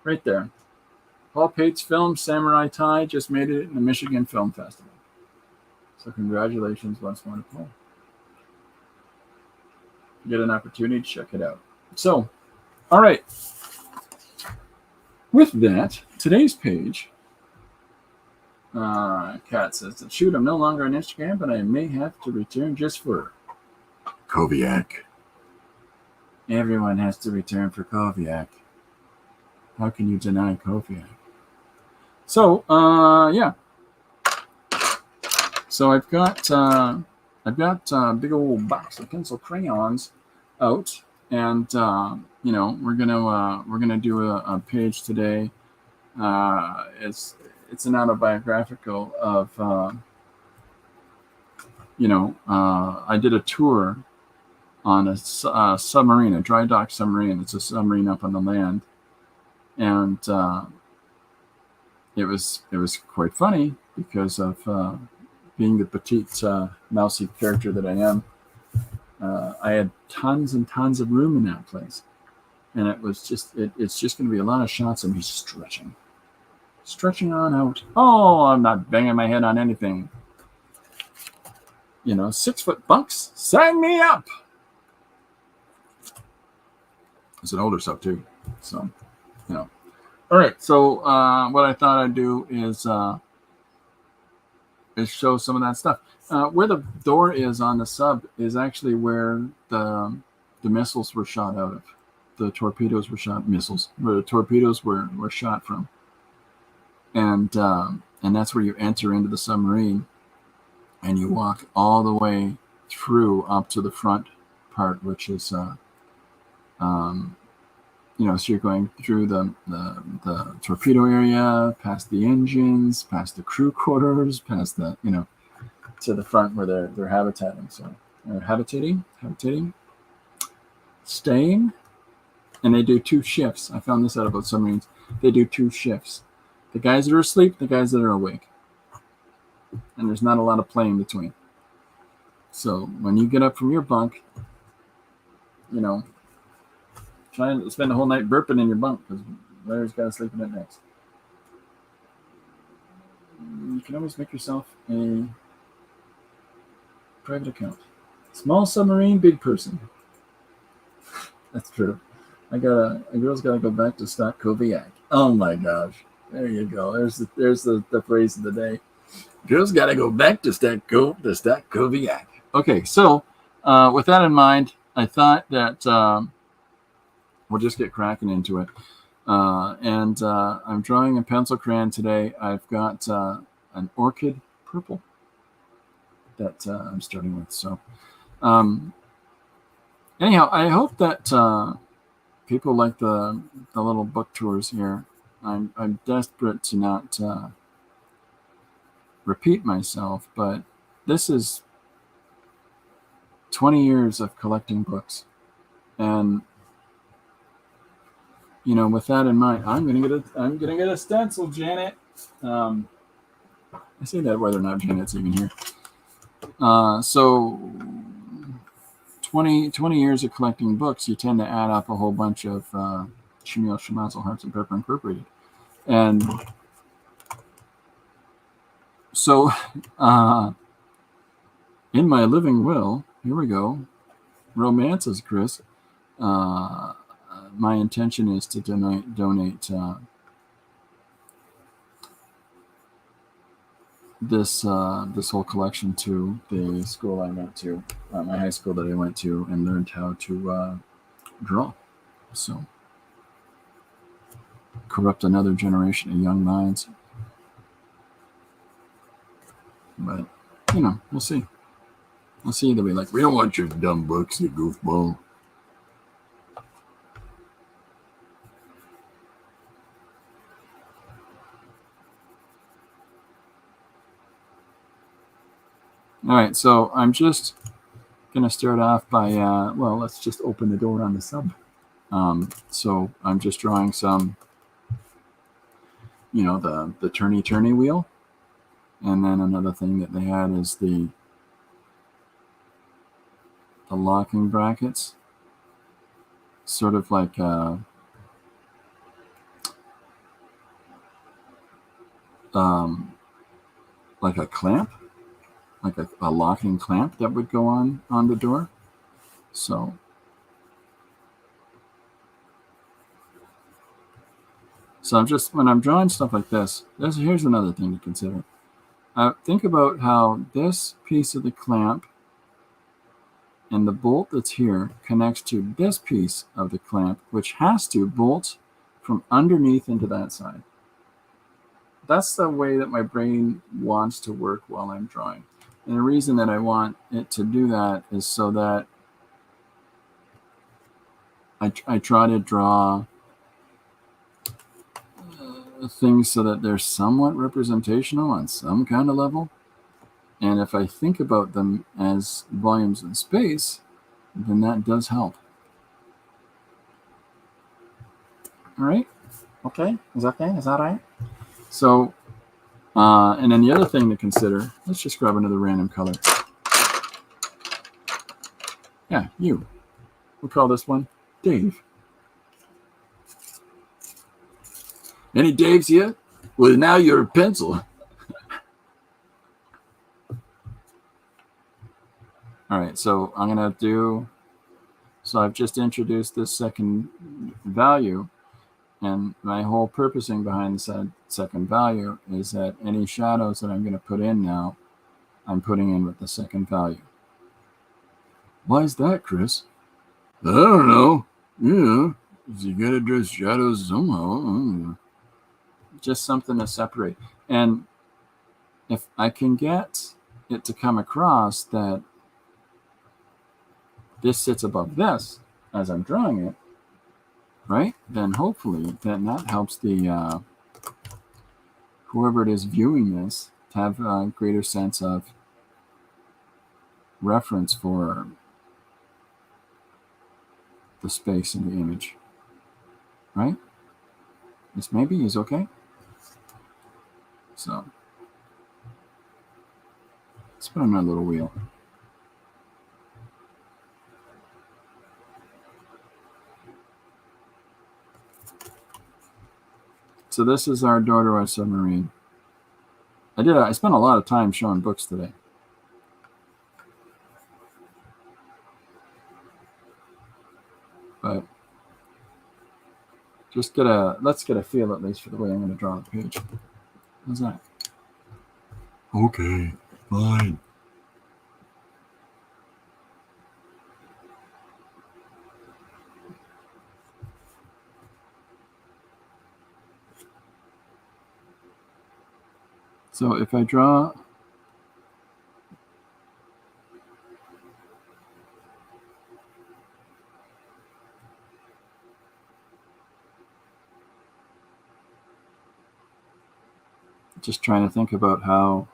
Right there. Paul Pate's film, Samurai Tai, just made it in the Michigan Film Festival. So congratulations once more to Paul. If you get an opportunity, check it out. So, all right. With that, today's page, Kat says, shoot, I'm no longer on Instagram, but I may have to return just for Koviak. Everyone has to return for Koviak. How can you deny Koviak? So, yeah. So I've got a big old box of pencil crayons out, and we're gonna do a page today. It's an autobiographical of I did a tour on a submarine, a dry dock submarine. It's a submarine up on the land, and it was quite funny because of being the petite, mousy character that I am. I had tons and tons of room in that place, and it was it's just going to be a lot of shots of me stretching on out. Oh, I'm not banging my head on anything. 6-foot bunks, sign me up. It's an older stuff too, so all right. So what I thought I'd do is show some of that stuff. Where the door is on the sub is actually where the missiles were shot out of. The torpedoes were shot, where the torpedoes were shot from. And that's where you enter into the submarine, and you walk all the way through up to the front part, which is so you're going through the torpedo area, past the engines, past the crew quarters, past the to the front where they're habitating. So they're habitating, staying, and they do 2 shifts. I found this out about submarines. They do 2 shifts. The guys that are asleep, the guys that are awake. And there's not a lot of play in between. So when you get up from your bunk, try and spend the whole night burping in your bunk because Larry's got to sleep in it next. You can always make yourself a private account. Small submarine, big person. That's true. A girl's got to go back to Stock Koviak. Oh my gosh. There you go. There's the phrase of the day. Girls got to go back to Stock Koviak. Okay, so with that in mind, I thought that we'll just get cracking into it. And I'm drawing a pencil crayon today. I've got an orchid purple that I'm starting with. So anyhow, I hope that people like the little book tours here. I'm desperate to not repeat myself, but this is 20 years of collecting books. And with that in mind, I'm gonna get a stencil, Janet. I say that whether or not Janet's even here. So 20 years of collecting books, you tend to add up a whole bunch of Shmuel Shemazel Hearts and Pepper Incorporated. And so in my living will, here we go. Romances, Chris. My intention is to donate this whole collection to the school I went to, my high school that I went to, and learned how to draw. So corrupt another generation of young minds. But we'll see. We'll see. They'll be like, we don't want your dumb books, you goofball. All right, so I'm just going to start off by, let's just open the door on the sub. So I'm just drawing some, the turny wheel. And then another thing that they had is the locking brackets, sort of like a clamp, like a locking clamp that would go on the door. So I'm just, when I'm drawing stuff like this, here's another thing to consider. Think about how this piece of the clamp and the bolt that's here connects to this piece of the clamp, which has to bolt from underneath into that side. That's the way that my brain wants to work while I'm drawing. And the reason that I want it to do that is so that I try to draw things so that they're somewhat representational on some kind of level. And if I think about them as volumes in space, then that does help. All right? Okay? Is that okay? Is that right? So, and then the other thing to consider, let's just grab another random color. Yeah, you. We'll call this one Dave. Any Daves yet? Well, now you're a pencil. All right, so I'm going to do, so I've just introduced this second value, and my whole purposing behind the second value is that any shadows that I'm going to put in now, I'm putting in with the second value. Why is that, Chris? I don't know. You got to address shadows somehow. Just something to separate. And if I can get it to come across that this sits above this as I'm drawing it, right? Then hopefully that helps the whoever it is viewing this to have a greater sense of reference for the space in the image, right? This maybe is okay. So let's put on a little wheel. So this is our Dordreau submarine. I spent a lot of time showing books today. But let's get a feel at least for the way I'm going to draw the page. How's that? Okay, fine. So if I draw just trying to think about how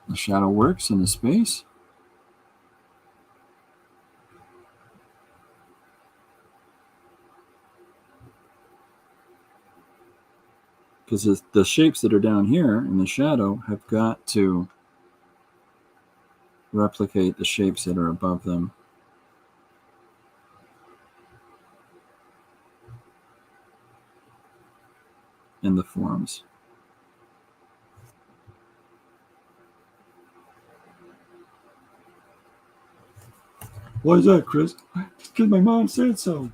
the shadow works in the space. Because the shapes that are down here in the shadow have got to replicate the shapes that are above them. In the forms. Why is that, Chris? Because my mom said so.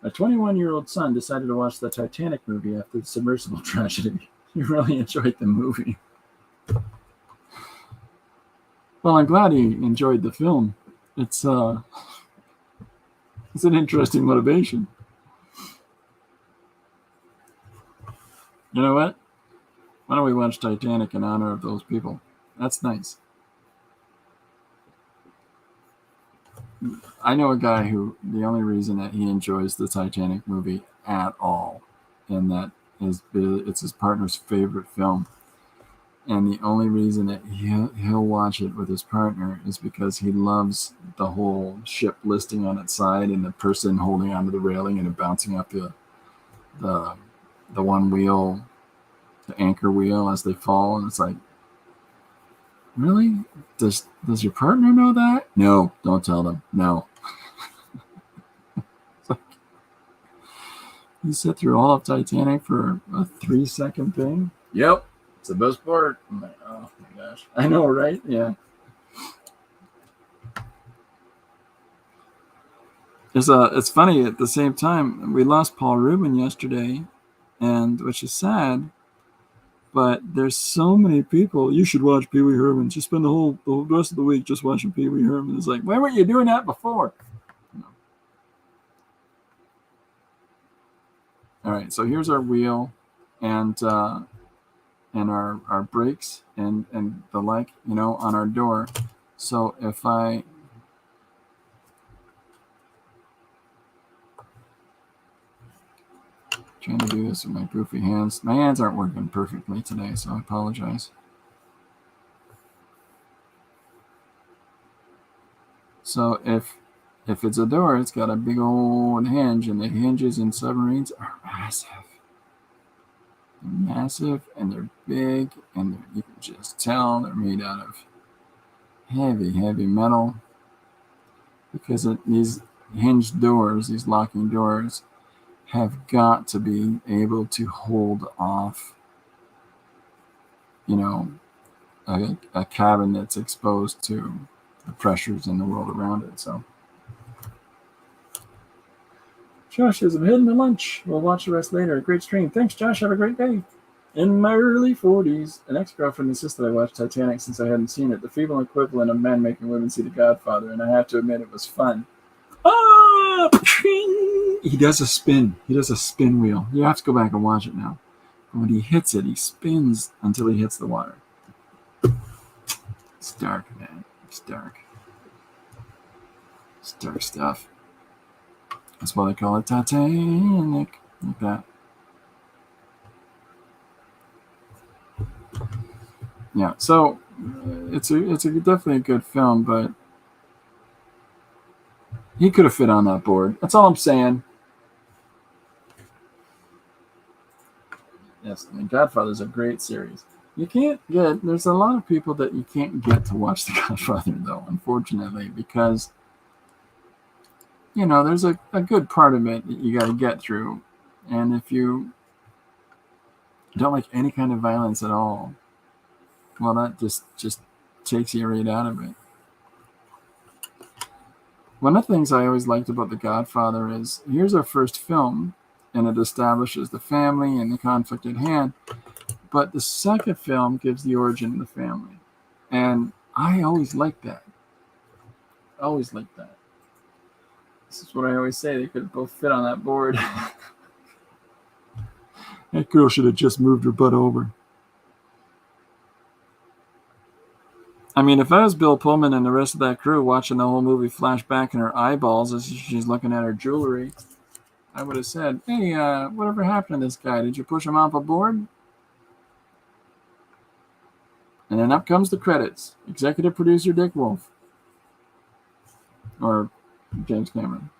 A 21-year-old son decided to watch the Titanic movie after the submersible tragedy. He really enjoyed the movie. Well, I'm glad he enjoyed the film. It's an interesting motivation. You know what? Why don't we watch Titanic in honor of those people? That's nice. I know a guy who the only reason that he enjoys the Titanic movie at all, and that is it's his partner's favorite film, and the only reason that he'll watch it with his partner is because he loves the whole ship listing on its side and the person holding onto the railing and it bouncing up the one wheel, the anchor wheel as they fall, and it's like, really? Does your partner know that? No, don't tell them. No. You sit through all of Titanic for a 3-second thing? Yep. It's the best part. I'm like, oh my gosh. I know, right? Yeah. It's funny, at the same time, we lost Paul Rubin yesterday, and which is sad, but there's so many people. You should watch Pee Wee Herman. Just spend the rest of the week just watching Pee Wee Herman. It's like, why weren't you doing that before? No. All right, so here's our wheel and our brakes and the like, on our door. So if I trying to do this with my goofy hands. My hands aren't working perfectly today, so I apologize. So if it's a door, it's got a big old hinge, and the hinges in submarines are massive. They're massive, and they're big, and you can just tell they're made out of heavy metal, because these hinged doors, these locking doors, have got to be able to hold off, a cabin that's exposed to the pressures in the world around it. So Josh is hitting the lunch. We'll watch the rest later. Great stream. Thanks, Josh. Have a great day. In my early 40s, an ex-girlfriend insisted I watch Titanic since I hadn't seen it, the feeble equivalent of men making women see The Godfather, and I have to admit it was fun. Ah! He does a spin. He does a spin wheel. You have to go back and watch it now. And when he hits it, he spins until he hits the water. It's dark, man. It's dark. It's dark stuff. That's why they call it Titanic. Like that. Yeah, so it's definitely a good film, but he could have fit on that board. That's all I'm saying. Yes, I mean, Godfather's a great series. There's a lot of people that you can't get to watch The Godfather, though, unfortunately, because, there's a good part of it that you got to get through. And if you don't like any kind of violence at all, well, that just takes you right out of it. One of the things I always liked about The Godfather is, here's our first film, and it establishes the family and the conflict at hand. But the second film gives the origin of the family. And I always liked that. Always liked that. This is what I always say. They could both fit on that board. That girl should have just moved her butt over. I mean, if I was Bill Pullman and the rest of that crew watching the whole movie flash back in her eyeballs as she's looking at her jewelry, I would have said, hey, whatever happened to this guy? Did you push him off a board? And then up comes the credits. Executive producer Dick Wolf. Or James Cameron.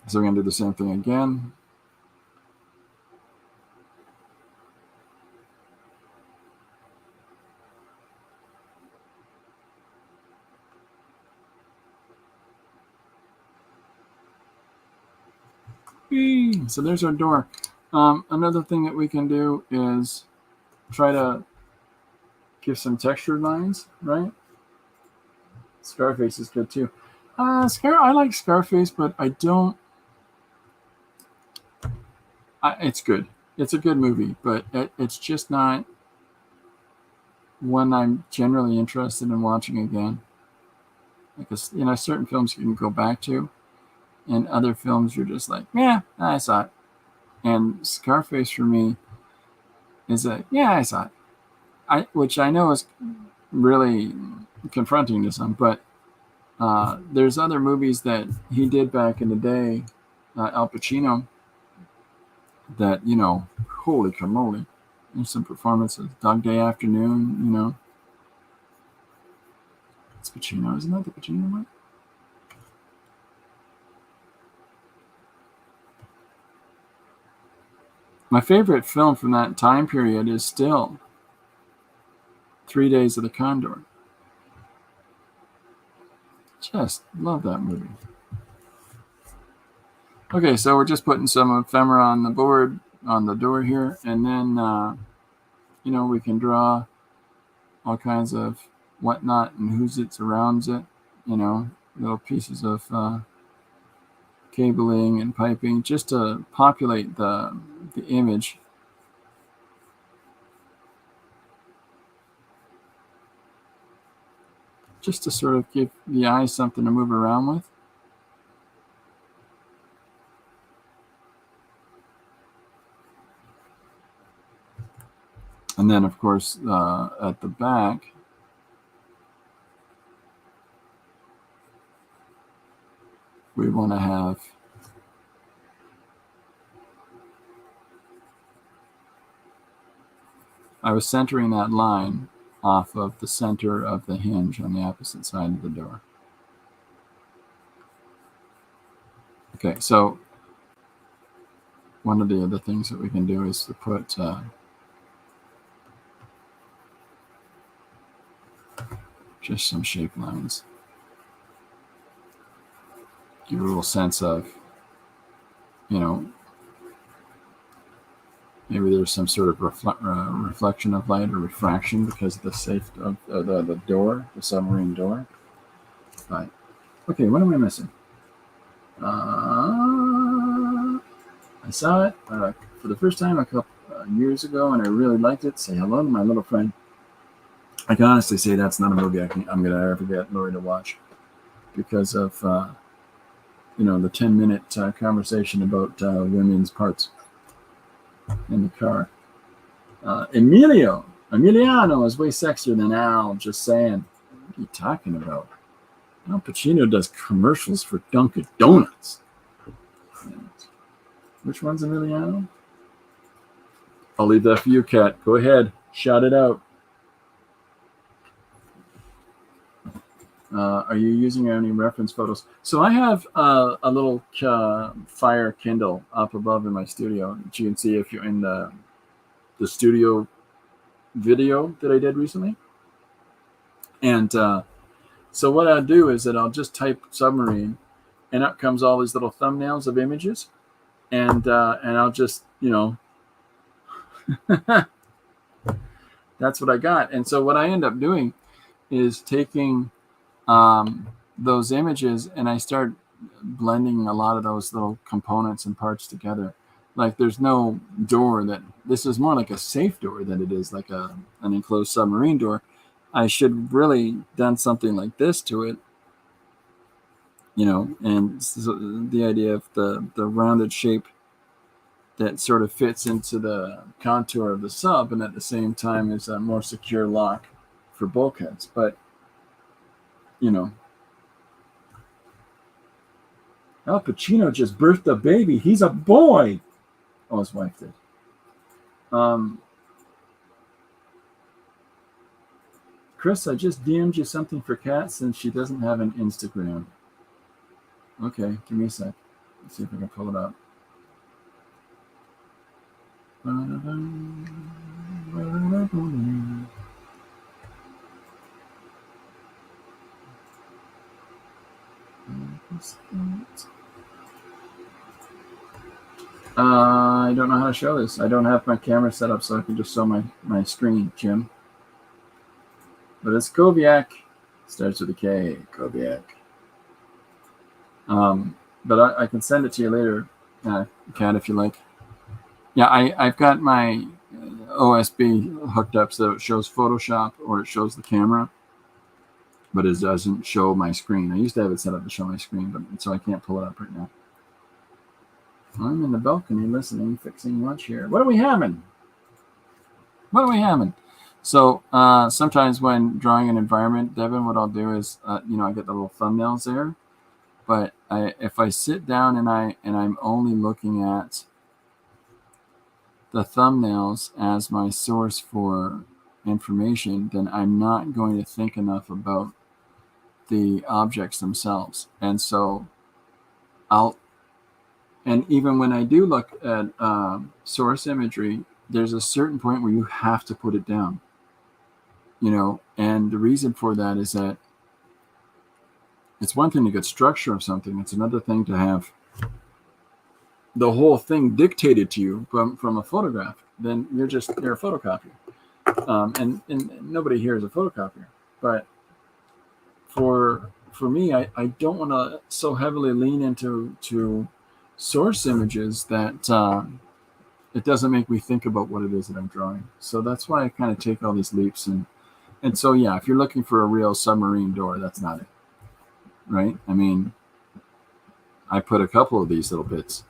So we're going to do the same thing again. So there's our door. Another thing that we can do is try to give some textured lines, right? Scarface is good too. I like Scarface, but I don't. It's good. It's a good movie, but it's just not one I'm generally interested in watching again. Because certain films you can go back to, and other films you're just like, yeah, I saw it. And Scarface for me is I saw it. Which I know is really confronting to some, but there's other movies that he did back in the day, Al Pacino, that, holy camole. There's some performances. Dog Day Afternoon, it's Pacino, isn't that the Pacino one? My favorite film from that time period is still 3 Days of the Condor. Just love that movie. Okay, so we're just putting some ephemera on the board, on the door here, and then, we can draw all kinds of whatnot and who's it surrounds it, little pieces of cabling and piping just to populate the image. Just to sort of give the eye something to move around with. And then, of course, at the back, we want to have I was centering that line off of the center of the hinge on the opposite side of the door. Okay, so one of the other things that we can do is to put just some shape lines. Give a little sense of, maybe there's some sort of reflection of light or refraction because of the safe of the door, the submarine door. But okay, what am I missing? I saw it for the first time a couple years ago, and I really liked it. Say hello to my little friend. I can honestly say that's not a movie I'm going to ever get Lori to watch because of the 10-minute conversation about women's parts in the car. Emiliano is way sexier than Al. Just saying. What are you talking about? Al Pacino does commercials for Dunkin' Donuts. Which one's Emiliano? I'll leave that for you, Kat. Go ahead. Shout it out. Are you using any reference photos? So I have a little Fire Kindle up above in my studio that you can see if you're in the studio video that I did recently. And so what I'll do is that I'll just type submarine, and up comes all these little thumbnails of images, and I'll just that's what I got. And so what I end up doing is taking those images, and I start blending a lot of those little components and parts together. Like there's no door this is more like a safe door than it is like an enclosed submarine door. I should really done something like this to it, and so the idea of the rounded shape that sort of fits into the contour of the sub, and at the same time is a more secure lock for bulkheads. But Al Pacino just birthed a baby. He's a boy. Oh, his wife did. Chris, I just DM'd you something for Kat since she doesn't have an Instagram. Okay, give me a sec. Let's see if I can pull it up. I don't know how to show this. I don't have my camera set up so I can just show my screen, Jim. But it's Koviak. Starts with a K, Koviak. But I can send it to you later, Kat, if you like. Yeah, I've got my OSB hooked up so it shows Photoshop or it shows the camera, but it doesn't show my screen. I used to have it set up to show my screen, but so I can't pull it up right now. I'm in the balcony listening, fixing lunch here. What are we having? What are we having? So sometimes when drawing an environment, Devin, what I'll do is, I get the little thumbnails there. But if I sit down and I'm only looking at the thumbnails as my source for information, then I'm not going to think enough about the objects themselves. And so and even when I do look at source imagery, there's a certain point where you have to put it down, and the reason for that is that it's one thing to get structure of something. It's another thing to have the whole thing dictated to you from a photograph. Then you're a photocopier. And nobody here is a photocopier. But for me, I don't want to so heavily lean into source images that it doesn't make me think about what it is that I'm drawing. So that's why I kind of take all these leaps. And so, yeah, if you're looking for a real submarine door, that's not it. Right? I mean, I put a couple of these little bits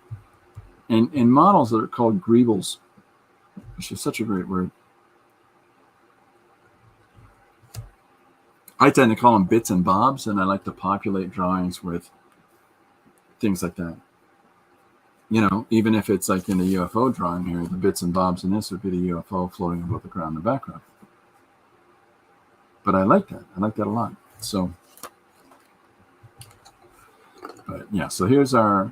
in models that are called greebles, which is such a great word. I tend to call them bits and bobs, and I like to populate drawings with things like that. Even if it's like in the UFO drawing here, the bits and bobs in this would be the UFO floating above the ground in the background. But I like that. I like that a lot. So, but yeah, so here's our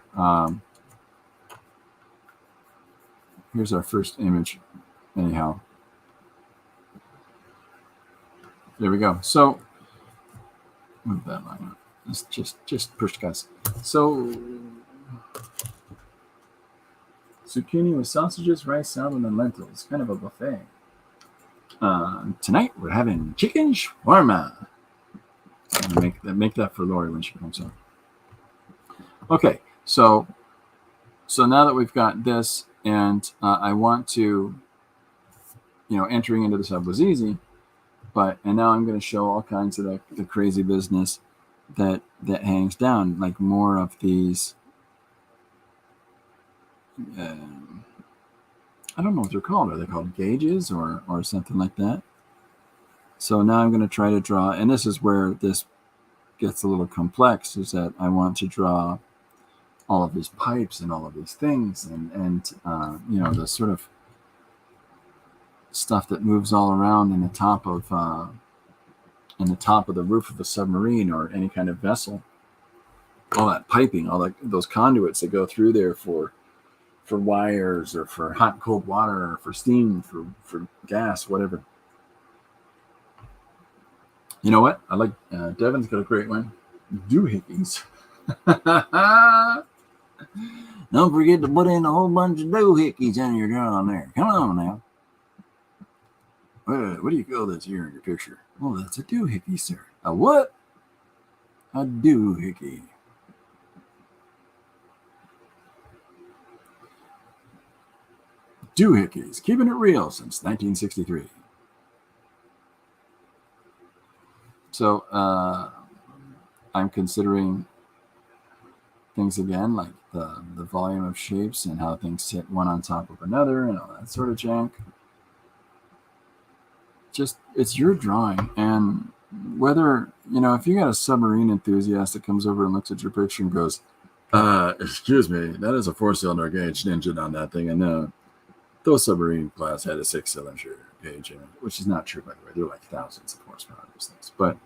first image. Anyhow, there we go. So move that line up. Let's just push guys. So zucchini with sausages, rice, salad, and lentils. Kind of a buffet. Tonight we're having chicken shawarma. Make that for Lori when she comes home. Okay, so now that we've got this, and I want to, entering into the sub was easy, and now I'm going to show all kinds of the crazy business that hangs down, like more of these. I don't know what they're called. Are they called gauges or something like that? So now I'm going to try to draw, and this is where this gets a little complex, is that I want to draw all of these pipes and all of these things and the sort of stuff that moves all around in the top of the roof of a submarine or any kind of vessel. All that piping, all those conduits that go through there for wires or for hot and cold water or for steam, for gas, whatever. You know what? I like Devin's got a great one. Doohickeys. Don't forget to put in a whole bunch of doohickeys in your drawing there. Come on now. What do you call this here in your picture? Oh, that's a doohickey, sir. A what? A doohickey. Doohickeys, keeping it real since 1963. So I'm considering things again, like the volume of shapes and how things sit one on top of another and all that sort of junk. Just, it's your drawing. And whether, if you got a submarine enthusiast that comes over and looks at your picture and goes, excuse me, that is a 4-cylinder gauge engine on that thing. And those submarine class had a 6-cylinder gauge in it, which is not true, by the way. They're like thousands of horsepower, those things. But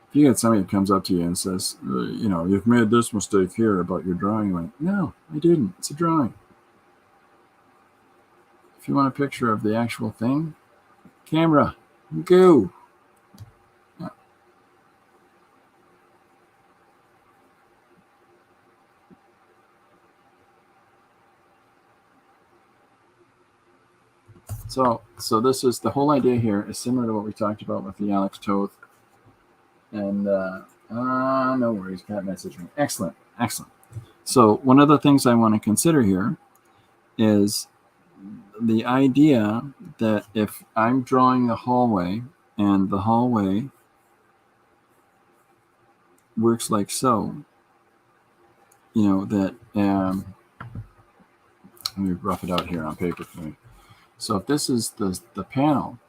if you get somebody that comes up to you and says, you've made this mistake here about your drawing, you're like, no, I didn't. It's a drawing. If you want a picture of the actual thing, camera, go. Yeah. So this is the whole idea here is similar to what we talked about with the Alex Toth. And no worries, cat messaging. Excellent. So one of the things I want to consider here is the idea that if I'm drawing a hallway and the hallway works like so, that let me rough it out here on paper for me. So if this is the panel,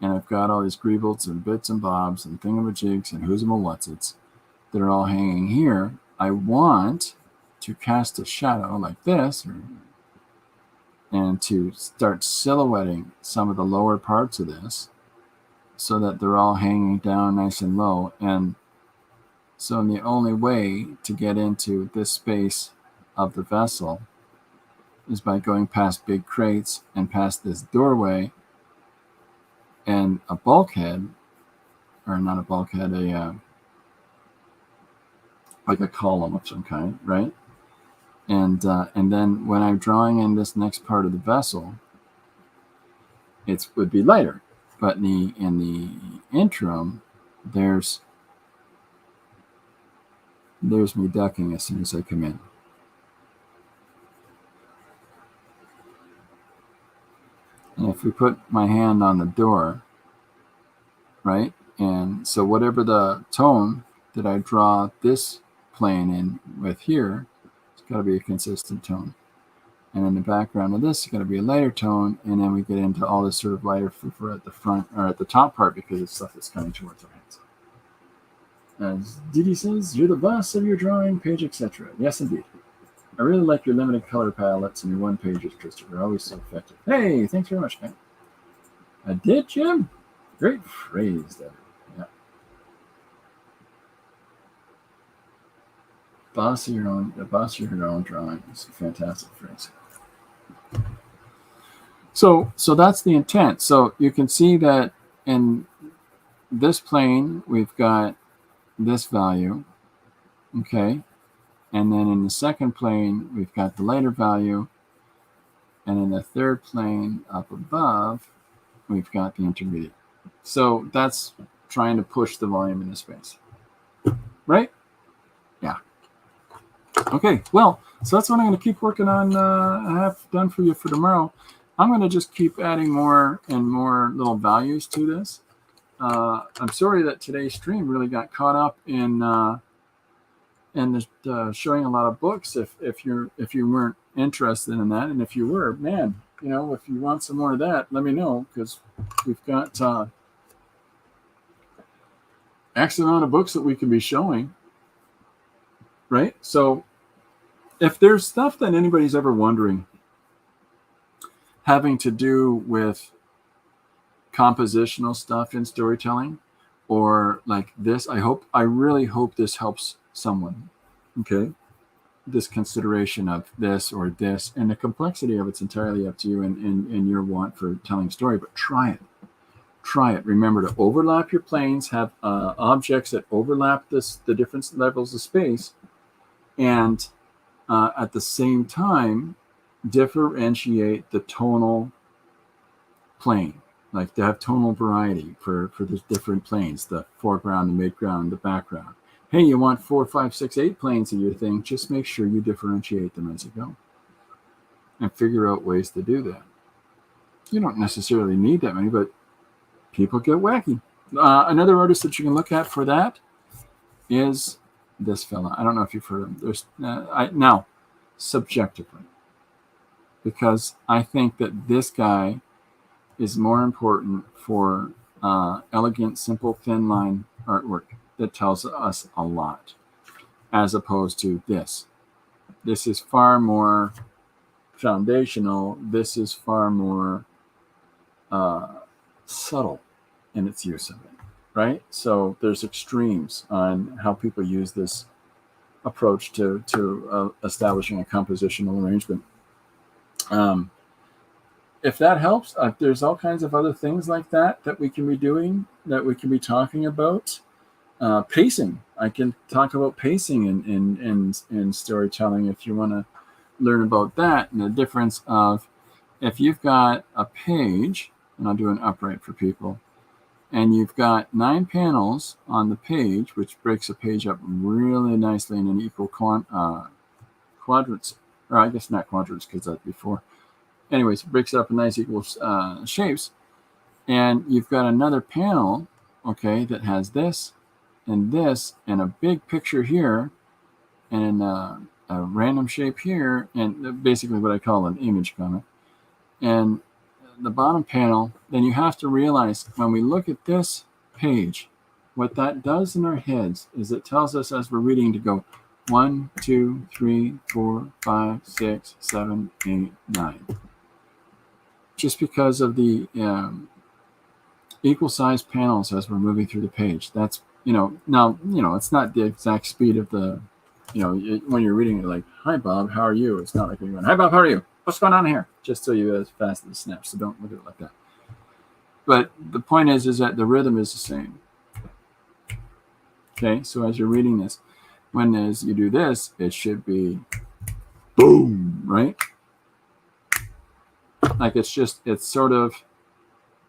and I've got all these greebles and bits and bobs and thingamajigs and who's and what's-its that are all hanging here, I want to cast a shadow like this, and to start silhouetting some of the lower parts of this so that they're all hanging down nice and low. And so the only way to get into this space of the vessel is by going past big crates and past this doorway and a bulkhead, or not a bulkhead, like a column of some kind, right? And then when I'm drawing in this next part of the vessel, it would be lighter. But in the interim, there's me ducking as soon as I come in. And if we put my hand on the door, right? And so whatever the tone that I draw this plane in with here, it's got to be a consistent tone. And in the background of this, it's got to be a lighter tone. And then we get into all this sort of lighter flicker at the front or at the top part because it's stuff that's coming towards our hands. As Didi says, you're the boss of your drawing page, etc. Yes, indeed. I really like your limited color palettes and your one pages, Christopher. Always so effective. Hey, thanks very much, man. I did, Jim. Great phrase, there. Yeah. The boss of your own drawing is a fantastic phrase. So that's the intent. So you can see that in this plane, we've got this value, okay? And then in the second plane, we've got the lighter value. And in the third plane up above, we've got the intermediate. So that's trying to push the volume into space, right? Yeah. Okay, well, so that's what I'm going to keep working on. I have done for you for tomorrow. I'm going to just keep adding more and more little values to this. I'm sorry that today's stream really got caught up in showing a lot of books. If you weren't interested in that, and if you were, man, if you want some more of that, let me know, because we've got X amount of books that we can be showing, right? So if there's stuff that anybody's ever wondering having to do with compositional stuff in storytelling, or like this, I really hope this helps someone. Okay, this consideration of this or this, and the complexity of it's entirely up to you and your want for telling story. But try it. Remember to overlap your planes, have objects that overlap the different levels of space, and at the same time differentiate the tonal plane. Like to have tonal variety for the different planes, the foreground, the midground, the background. Hey, you want 4, 5, 6, 8 planes of your thing, just make sure you differentiate them as you go and figure out ways to do that. You don't necessarily need that many, but people get wacky. Another artist that you can look at for that is this fella. I don't know if you've heard of him. There's now, subjectively, because I think that this guy is more important for elegant, simple, thin line artwork that tells us a lot, as opposed to this. This is far more foundational. This is far more subtle in its use of it, right? So there's extremes on how people use this approach to establishing a compositional arrangement. If that helps, there's all kinds of other things like that we can be doing, that we can be talking about. Pacing. I can talk about pacing in storytelling if you want to learn about that, and the difference of if you've got a page, and I'll do an upright for people, and you've got 9 panels on the page, which breaks a page up really nicely in an equal quadrants, or I guess not quadrants because that's before. Anyways, it breaks it up in nice equal shapes. And you've got another panel, okay, that has this and a big picture here and a random shape here, and basically what I call an image comic. And the bottom panel, then you have to realize when we look at this page, what that does in our heads is it tells us as we're reading to go 1, 2, 3, 4, 5, 6, 7, 8, 9. Just because of the equal sized panels as we're moving through the page. That's, now, it's not the exact speed of the, when you're reading it like, hi, Bob, how are you? It's not like when you're going, hi, Bob, how are you? What's going on here? Just so you as fast as it snaps. So don't look at it like that. But the point is that the rhythm is the same. Okay, so as you're reading this, as you do this, it should be boom, right? Like it sort of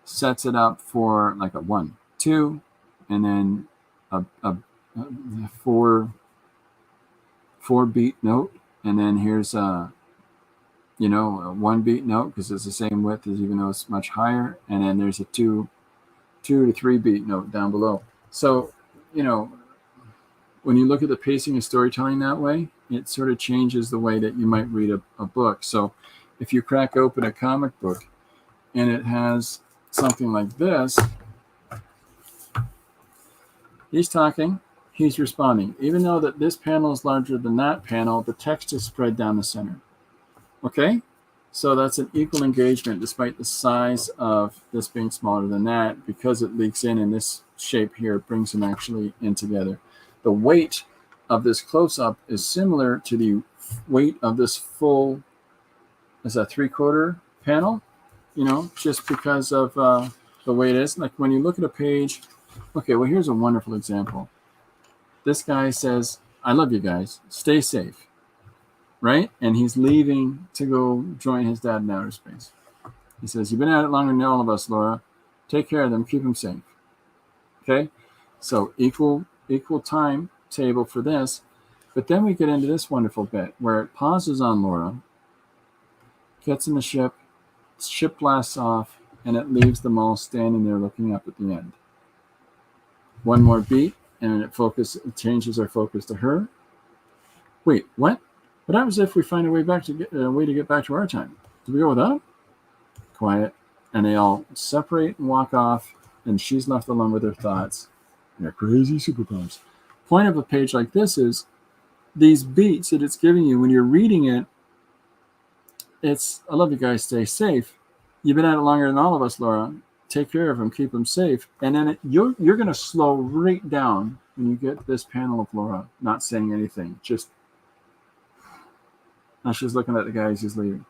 sets it up for like a 1, 2, and then a 4 beat note, and then here's a 1 beat note because it's the same width as even though it's much higher, and then there's a 2 to 3 beat note down below. So when you look at the pacing of storytelling that way, it sort of changes the way that you might read a book. So if you crack open a comic book and it has something like this, he's talking, he's responding. Even though that this panel is larger than that panel, the text is spread down the center. Okay? So that's an equal engagement despite the size of this being smaller than that, because it leaks in this shape here, it brings them actually in together. The weight of this close-up is similar to the weight of this full, is that 3/4 panel, just because of the way it is. Like when you look at a page, okay, well, here's a wonderful example. This guy says, I love you guys, stay safe, right? And he's leaving to go join his dad in outer space. He says, you've been at it longer than all of us, Laura. Take care of them, keep them safe. Okay, so equal time table for this. But then we get into this wonderful bit where it pauses on Laura, gets in the ship blasts off, and it leaves them all standing there looking up at the end. One more beat, and it changes our focus to her. Wait, what? What happens if we find a way to get back to our time? Do we go without them? Quiet, and they all separate and walk off, and she's left alone with her thoughts and her crazy superpowers. Point of a page like this is these beats that it's giving you when you're reading it. It's, I love you guys, stay safe. You've been at it longer than all of us, Laura. Take care of them, keep them safe. And then you're going to slow right down when you get this panel of Laura not saying anything. Just, now she's looking at the guy as he's leaving.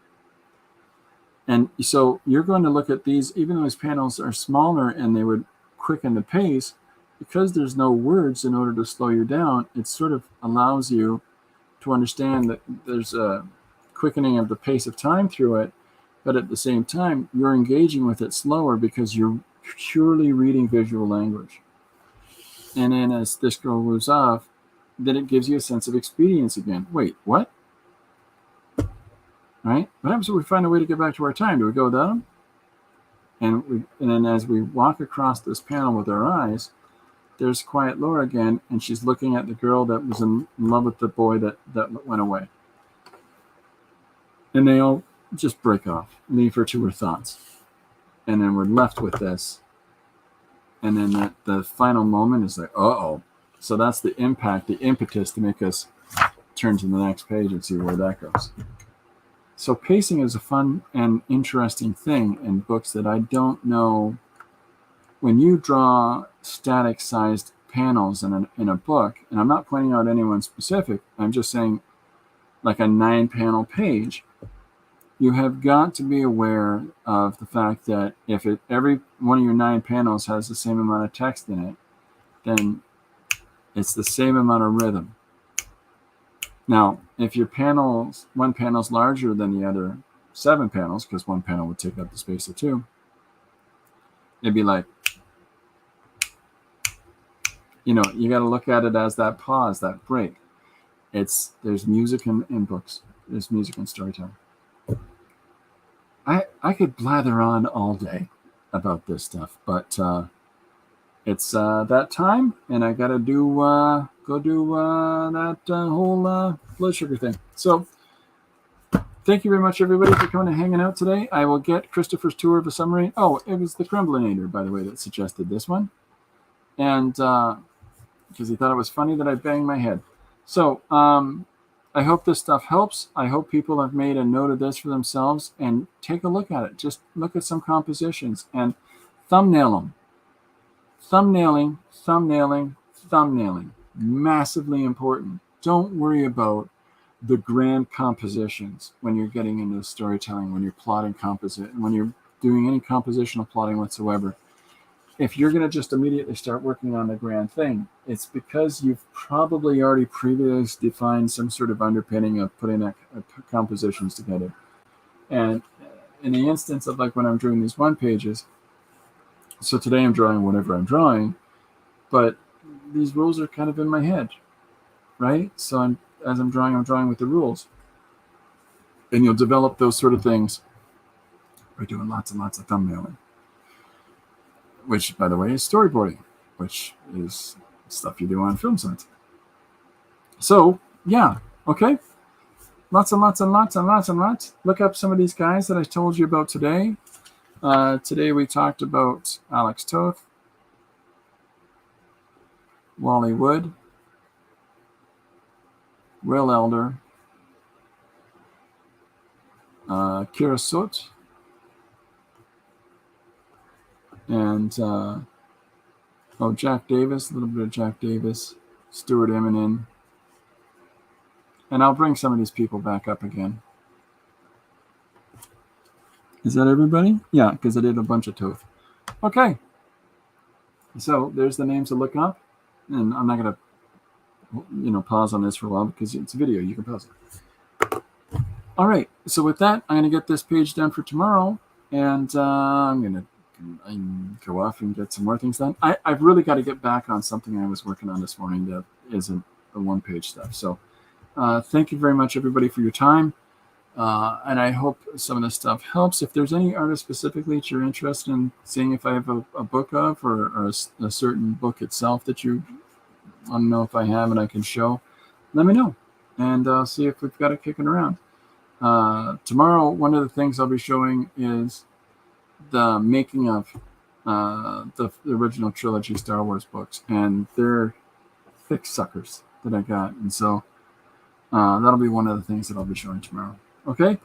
And so you're going to look at these, even though these panels are smaller and they would quicken the pace, because there's no words in order to slow you down, it sort of allows you to understand that there's a quickening of the pace of time through it, but at the same time, you're engaging with it slower because you're purely reading visual language. And then as this girl moves off, then it gives you a sense of expedience again. Wait, what? Right? What happens if we find a way to get back to our time? Do we go without them? And then as we walk across this panel with our eyes, there's quiet Laura again, and she's looking at the girl that was in love with the boy that went away. And they all just break off, leave her to her thoughts. And then we're left with this. And then the final moment is like, uh-oh. So that's the impact, the impetus to make us turn to the next page and see where that goes. So pacing is a fun and interesting thing in books that I don't know. When you draw static-sized panels in a book, and I'm not pointing out anyone specific, I'm just saying like a 9-panel page, you have got to be aware of the fact that if every one of your 9 panels has the same amount of text in it, then it's the same amount of rhythm. Now, if your one panel's larger than the other, 7 panels, because one panel would take up the space of 2, it'd be like, you know, you got to look at it as that pause, that break. There's music in books. There's music in storytelling. I could blather on all day about this stuff, but it's that time, and I got to go do that whole blood sugar thing. So thank you very much, everybody, for coming and hanging out today. I will get Christopher's tour of a submarine. Oh, it was the Crumblinator, by the way, that suggested this one. And because he thought it was funny that I banged my head. So I hope this stuff helps. I hope people have made a note of this for themselves and take a look at it. Just look at some compositions and thumbnail them. Thumbnailing, thumbnailing, thumbnailing. Massively important. Don't worry about the grand compositions when you're getting into storytelling, when you're plotting when you're doing any compositional plotting whatsoever. If you're going to just immediately start working on the grand thing, it's because you've probably already previously defined some sort of underpinning of putting compositions together. And in the instance of like when I'm doing these one pages, so today I'm drawing whatever I'm drawing, but these rules are kind of in my head, right? So as I'm drawing with the rules. And you'll develop those sort of things by doing lots and lots of thumbnailing, which, by the way, is storyboarding, which is stuff you do on film sets. So, yeah, okay. Lots and lots and lots and lots and lots. Look up some of these guys that I told you about today. Today we talked about Alex Toth, Wally Wood, Will Elder, Kira Soot, and Jack Davis, a little bit of Jack Davis, Stuart Eminem. And I'll bring some of these people back up again. Is that everybody? Yeah, because I did a bunch of Toth. Okay. So there's the names to look up. And I'm not going to pause on this for a while because it's a video. You can pause it. All right. So with that, I'm going to get this page done for tomorrow. And I'm going to go off and get some more things done. I've really got to get back on something I was working on this morning that isn't the one-page stuff. So thank you very much, everybody, for your time. And I hope some of this stuff helps. If there's any artist specifically that you're interested in seeing if I have a book of or a certain book itself that you want to know if I have and I can show, let me know. And I'll see if we've got it kicking around. Tomorrow, one of the things I'll be showing is the making of the original trilogy Star Wars books. And they're thick suckers that I got. And so that'll be one of the things that I'll be showing tomorrow. Okay? In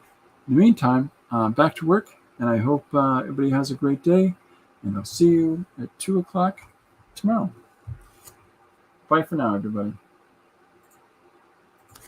the meantime, back to work. And I hope everybody has a great day. And I'll see you at 2 o'clock tomorrow. Bye for now, everybody.